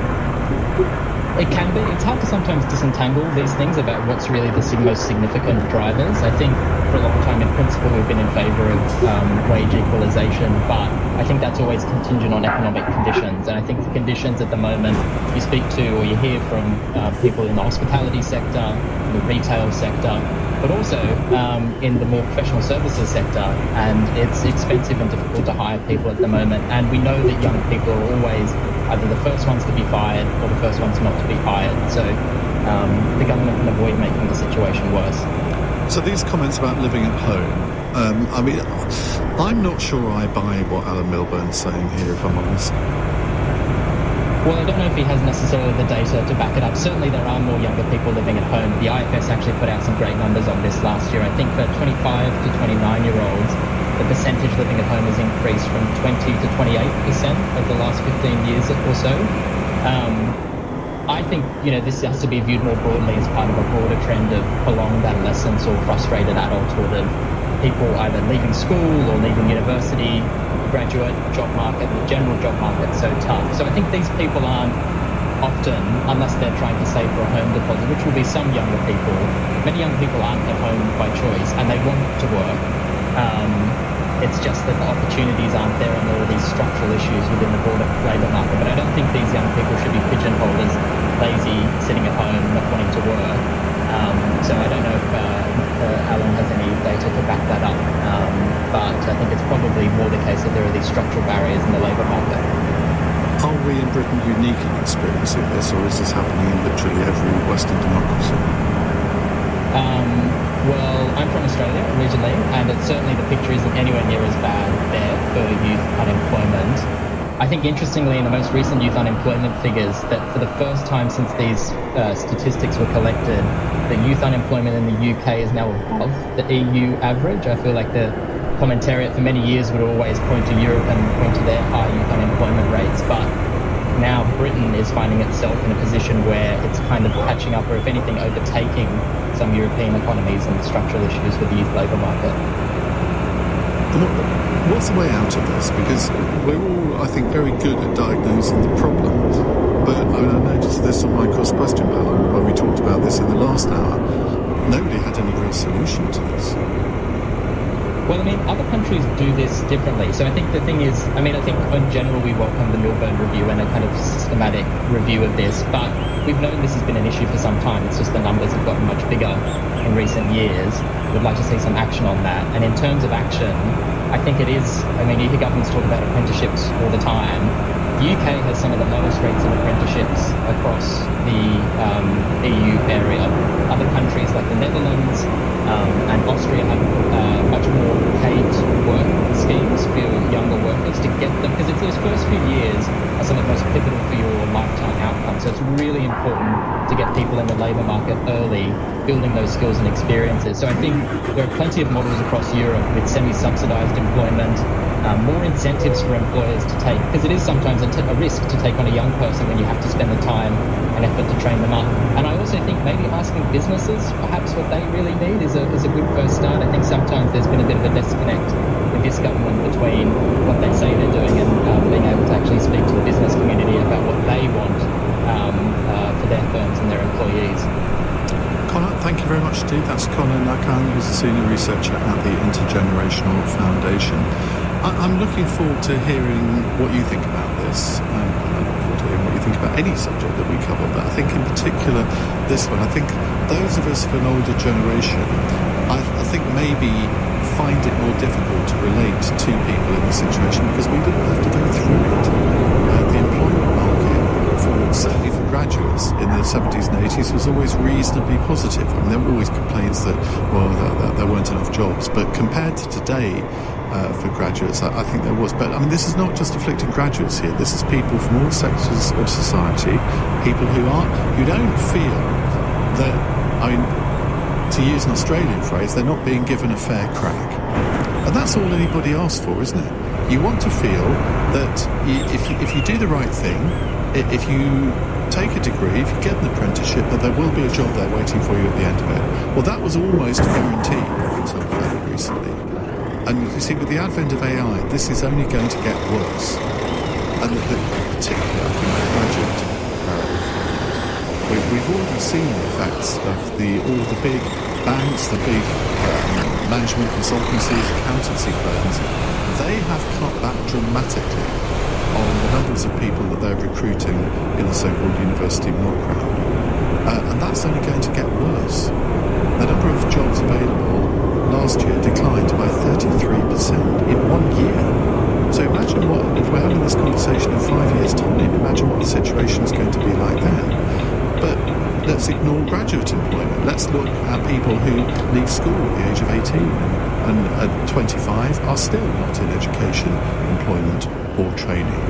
It can be. It's hard to sometimes disentangle these things about what's really the most significant drivers. I think for a long time, in principle, we've been in favour of wage equalisation, but I think that's always contingent on economic conditions. And I think the conditions at the moment you speak to or you hear from people in the hospitality sector, the retail sector, but also in the more professional services sector. And it's expensive and difficult to hire people at the moment. And we know that young people are always either the first ones to be fired or the first ones not to be hired. So the government can avoid making the situation worse. So these comments about living at home, I mean, I'm not sure I buy what Alan Milburn's saying here, if I'm honest. Well, I don't know if he has necessarily the data to back it up. Certainly there are more younger people living at home. The IFS actually put out some great numbers on this last year. I think for 25 to 29-year-olds, the percentage living at home has increased from 20 to 28% over the last 15 years or so. I think, this has to be viewed more broadly as part of a broader trend of prolonged adolescence or frustrated adulthood of people either leaving school or leaving university, graduate job market, the general job market so tough. So I think these people aren't often, unless they're trying to save for a home deposit, which will be some younger people. Many young people aren't at home by choice and they want to work. It's just that the opportunities aren't there and there are these structural issues within the broader labour market. But I don't think these young people should be pigeonholed as lazy, sitting at home, not wanting to work. So I don't know if Alan has any data to back that up. But I think it's probably more the case that there are these structural barriers in the labour market. Are we in Britain unique in experiencing this, or is this happening in literally every Western democracy? Well, I'm from Australia originally, and certainly the picture isn't anywhere near as bad there for youth unemployment. I think interestingly in the most recent youth unemployment figures that for the first time since these statistics were collected, the youth unemployment in the UK is now above the EU average. I feel like the commentariat for many years would always point to Europe and point to their high youth unemployment rates, but now Britain is finding itself in a position where it's kind of catching up, or if anything overtaking some European economies and the structural issues with the youth labour market. What's the way out of this? Because we're all, I think, very good at diagnosing the problem. But I noticed this on my cross-question panel when we talked about this in the last hour. Nobody had any real solution to this. Well, I mean, other countries do this differently. So I think the thing is, I think in general we welcome the Milburn Review and a kind of systematic review of this, but we've known this has been an issue for some time. It's just the numbers have gotten much bigger in recent years. We'd like to see some action on that. And in terms of action, I think it is, you hear governments talk about apprenticeships all the time. The UK has some of the lowest rates of apprenticeships across the EU area. Other countries like the Netherlands and Austria have much more paid work schemes for younger workers to get them, because it's those first few years are some of the most pivotal for your lifetime outcomes. So it's really important to get people in the labour market early, building those skills and experiences. So I think there are plenty of models across Europe with semi-subsidised employment, more incentives for employers to take, because it is sometimes a risk to take on a young person when you have to spend the time and effort to train them up. And I also think maybe asking businesses perhaps what they really need is a good first start. I think sometimes there's been a bit of a disconnect with this government between what they say they're doing and being able to actually speak to the business community about what they want for their firms and their employees. Connor, thank you very much indeed. That's Connor Nakan, who's a senior researcher at the Intergenerational Foundation. I'm looking forward to hearing what you think about this. I'm looking forward to hearing what you think about any subject that we cover, but I think in particular this one, I think those of us of an older generation, I think maybe find it more difficult to relate to people in this situation because we didn't have to go through it. The employment market, certainly for graduates in the 70s and 80s, was always reasonably positive. There were always complaints that there weren't enough jobs, but compared to today, for graduates, I think there was. But this is not just afflicting graduates here. This is people from all sectors of society, people who don't feel that, to use an Australian phrase, they're not being given a fair crack. And that's all anybody asks for, isn't it? You want to feel that if you do the right thing, if you take a degree, if you get an apprenticeship, that there will be a job there waiting for you at the end of it. Well, that was almost guaranteed until fairly recently. And you see, with the advent of AI, this is only going to get worse. And particularly, I think, for graduate. We've already seen the effects of all the big banks, the big management consultancies, accountancy firms. They have cut back dramatically on the numbers of people that they're recruiting in the so-called university milk round. And that's only going to get worse. The number of jobs available last year declined by 33% in 1 year. So imagine if we're having this conversation in 5 years' time, imagine what the situation is going to be like then. But let's ignore graduate employment. Let's look at people who leave school at the age of 18 and at 25 are still not in education, employment or training.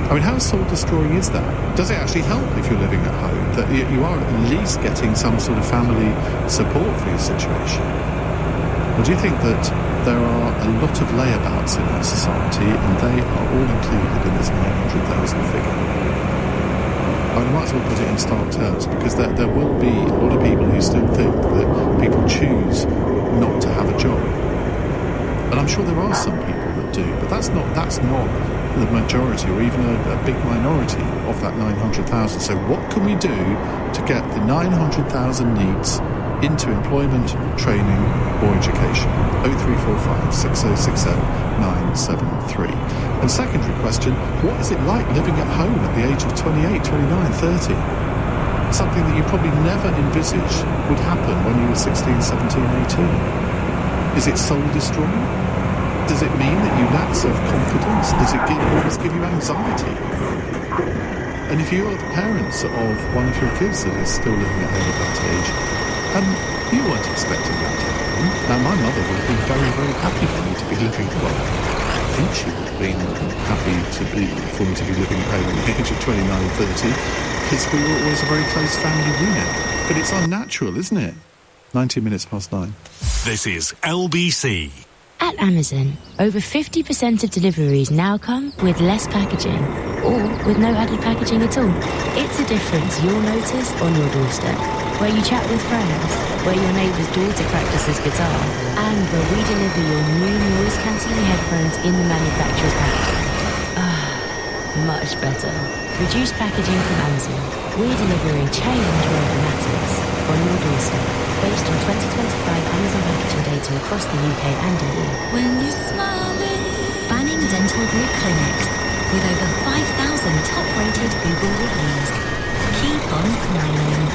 How soul-destroying is that? Does it actually help if you're living at home that you are at least getting some sort of family support for your situation? Or do you think that there are a lot of layabouts in our society and they are all included in this 900,000 figure? I might as well put it in stark terms because there will be a lot of people who still think that people choose not to have a job. And I'm sure there are some people that do, but that's not the majority or even a big minority of that 900,000. So what can we do to get the 900,000 needs into employment, training or education? 0345 6060 973. And secondary question, what is it like living at home at the age of 28, 29, 30? Something that you probably never envisaged would happen when you were 16, 17, 18. Is it soul-destroying? Does it mean that you lack self-confidence? Does it always give you anxiety? And if you're the parents of one of your kids that is still living at home at that age, you weren't expecting that to happen. Now, my mother would have been very, very happy for me to be living I think she would have been happy for me to be living at home at the age of 29, 30, because we were always a very close family unit. But it's unnatural, isn't it? 19 minutes past 9. This is LBC. At Amazon, over 50% of deliveries now come with less packaging or with no added packaging at all. It's a difference you'll notice on your doorstep. where you chat with friends, where your neighbour's daughter practices guitar, and where we deliver your new noise-cancelling headphones in the manufacturer's packaging. Much better. Reduced packaging from Amazon. We're delivering change where it matters, on your doorstep, based on 2025 Amazon packaging data across the UK and EU. When you're smiling. Banning Dental Group Clinics, with over 5,000 top-rated Google reviews. Keep on smiling.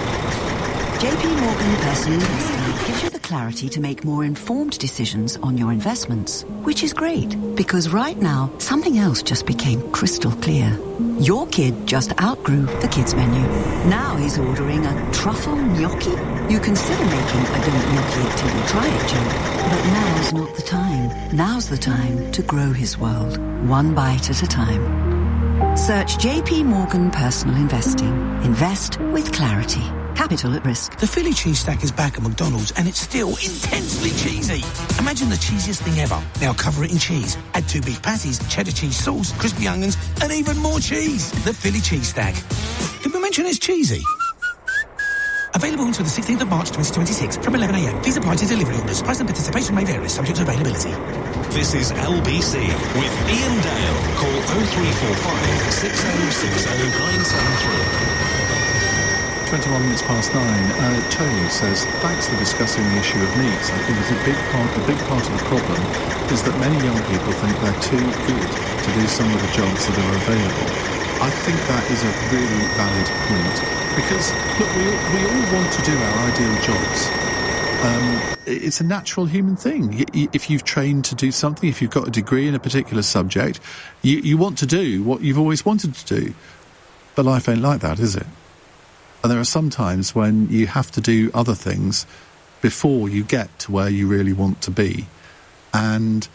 JP Morgan Personal Investing gives you the clarity to make more informed decisions on your investments, which is great, because right now, something else just became crystal clear. Your kid just outgrew the kids' menu. Now he's ordering a truffle gnocchi. You consider making a don't gnocchi it till you try it joke, but now's not the time. Now's the time to grow his world, one bite at a time. Search JP Morgan Personal Investing. Invest with clarity. Capital at risk. The Philly cheese stack is back at McDonald's and it's still intensely cheesy. Imagine the cheesiest thing ever. Now cover it in cheese. Add 2 beef patties, cheddar cheese sauce, crispy onions, and even more cheese. The Philly cheese stack. Did we mention it's cheesy? Available until the 16th of March 2026 from 11 a.m. Please apply to delivery orders. Price and participation may vary subject to availability. This is LBC with Ian Dale. Call 0345 6060 973. 21 minutes past 9. Tony says, thanks for discussing the issue of needs. I think a big part of the problem is that many young people think they're too good to do some of the jobs that are available. I think that is a really valid point. Because, look, we all want to do our ideal jobs. It's a natural human thing. If you've trained to do something, if you've got a degree in a particular subject, you want to do what you've always wanted to do. But life ain't like that, is it? And there are some times when you have to do other things before you get to where you really want to be. And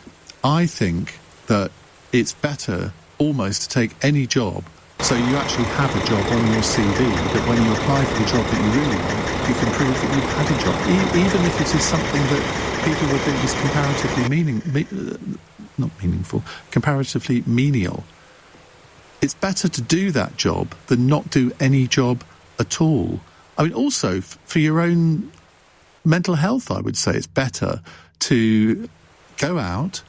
I think that it's better almost to take any job so you actually have a job on your CV, that when you apply for the job that you really want, you can prove that you've had a job, even if it is something that people would think is comparatively menial. It's better to do that job than not do any job at all. I mean, also, for your own mental health, I would say it's better to go out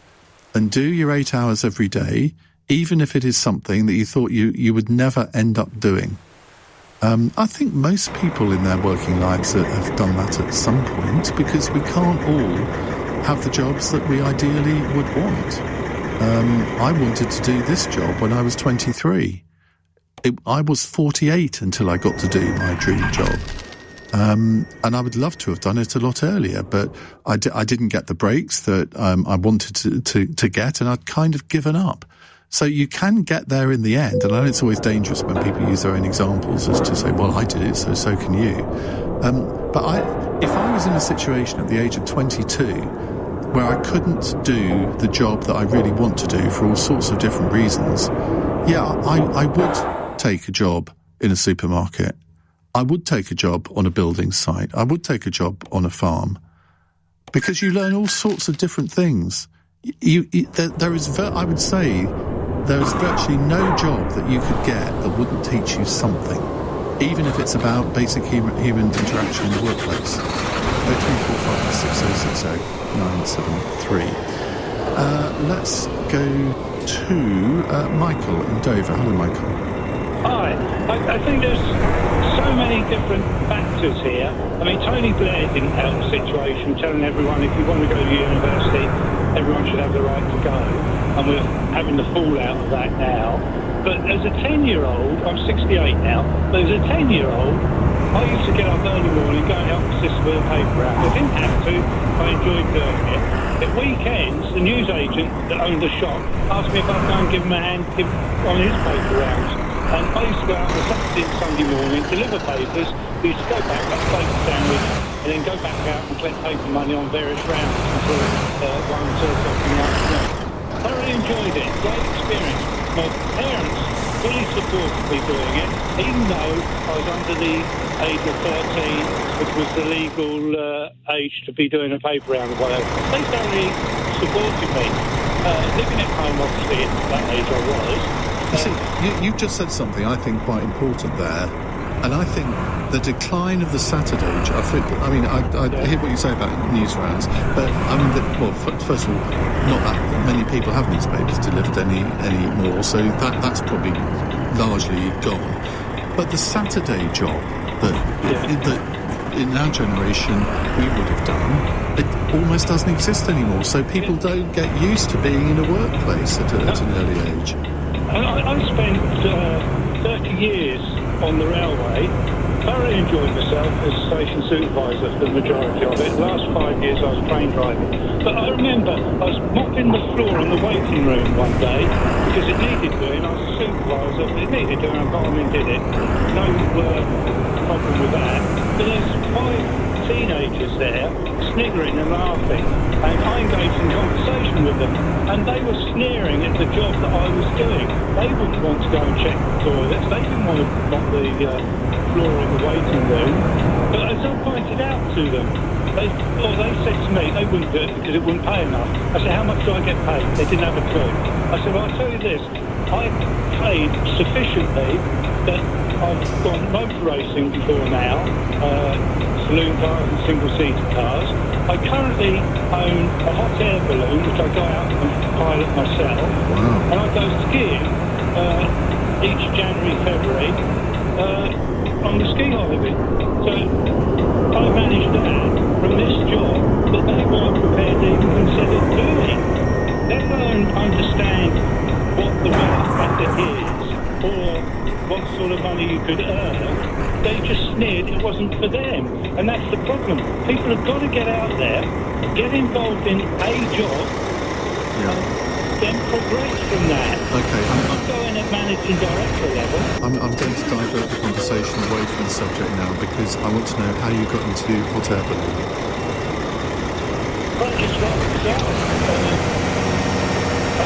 and do your 8 hours every day, even if it is something that you thought you would never end up doing. I think most people in their working lives have done that at some point, because we can't all have the jobs that we ideally would want. I wanted to do this job when I was 23. I was 48 until I got to do my dream job. And I would love to have done it a lot earlier, but I didn't get the breaks that I wanted to get, and I'd kind of given up. So you can get there in the end, and I know it's always dangerous when people use their own examples as to say, well, I did it, so can you. But if I was in a situation at the age of 22 where I couldn't do the job that I really want to do for all sorts of different reasons, yeah, I would take a job in a supermarket. I would take a job on a building site. I would take a job on a farm, because you learn all sorts of different things. I would say there is virtually no job that you could get that wouldn't teach you something, even if it's about basic human interaction in the workplace. 0345 6060 973. Let's go to Michael in Dover. Hello, Michael. Hi. I think there's so many different factors here. I mean, Tony Blair didn't help the situation, telling everyone if you want to go to university, everyone should have the right to go. And we're having the fallout of that now. But as a 10-year-old, I'm 68 now, but as a 10-year-old, I used to get up early morning, go and help my sister with a paper round. I didn't have to, I enjoyed doing it. At weekends, the newsagent that owned the shop asked me if I'd go and give him a hand on his paper rounds. And I used to go out on Saturday and Sunday morning, deliver papers. We used to go back, have a bacon sandwich, and then go back out and collect paper money on various rounds until 1 or 2 o'clock in the afternoon. I really enjoyed it. Great experience. My parents fully supported me doing it, even though I was under the age of 13, which was the legal age to be doing a paper round or whatever. They thoroughly supported me. Living at home, obviously, at that age I was. You see, you've just said something I think quite important there. And I think the decline of the Saturday job, I mean, I hear what you say about news rounds, but I mean, first of all, not that many people have newspapers delivered anymore, so that's probably largely gone. But the Saturday job that in our generation we would have done, it almost doesn't exist anymore. So people don't get used to being in a workplace at an early age. I spent 30 years on the railway. Thoroughly enjoyed myself as station supervisor for the majority of it. The last 5 years I was train driving. But I remember I was mopping the floor in the waiting room one day because it needed doing. I was a supervisor, but it needed doing. I got on and did it. No problem with that. But there's 5 teenagers there sniggering and laughing, and I engaged in conversation with them, and they were sneering at the job that I was doing. They wouldn't want to go and check the toilets. They didn't want to mop the floor in the waiting room. But as I pointed out to them, they said to me they wouldn't do it because it wouldn't pay enough. I said, how much do I get paid? They didn't have a clue. I said, well, I'll tell you this. I paid sufficiently that I've gone motor racing before now, saloon cars and single-seater cars. I currently own a hot air balloon, which I go out and pilot myself. Wow. And I go skiing each January, February on the ski holiday. So I managed that from this job that they weren't prepared to even consider doing, let alone understand what the work factor is or what sort of money you could earn. They just sneered it wasn't for them. And that's the problem. People have got to get out there, get involved in a job, then progress from that. Okay. I'm going at managing director level. I'm going to divert the conversation away from the subject now because I want to know how you got into hot air balloon. Well, it's right myself. I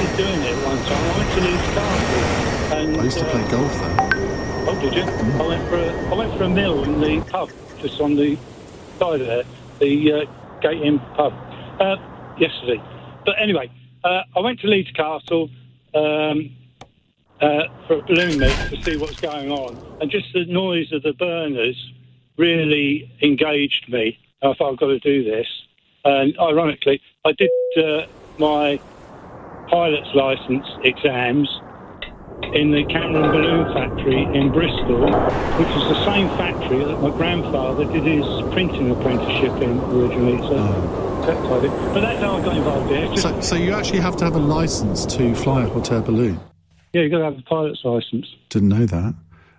was doing it one time. I went to Leeds Castle. And, I used to play golf there. Oh, did you? I went for a meal in the pub just on the side of there, the Ghetto pub, yesterday. But anyway, I went to Leeds Castle for a balloon meet to see what's going on, and just the noise of the burners really engaged me. I thought, I've got to do this. And ironically, I did my pilot's licence exams in the Cameron Balloon Factory in Bristol, which is the same factory that my grandfather did his printing apprenticeship in originally. But that's how I got involved in it. So you actually have to have a licence to fly a hot air balloon? Yeah, you've got to have a pilot's licence. Didn't know that.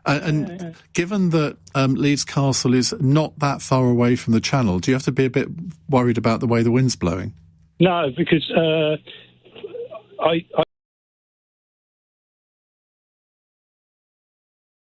And given that Leeds Castle is not that far away from the Channel, do you have to be a bit worried about the way the wind's blowing? No, because I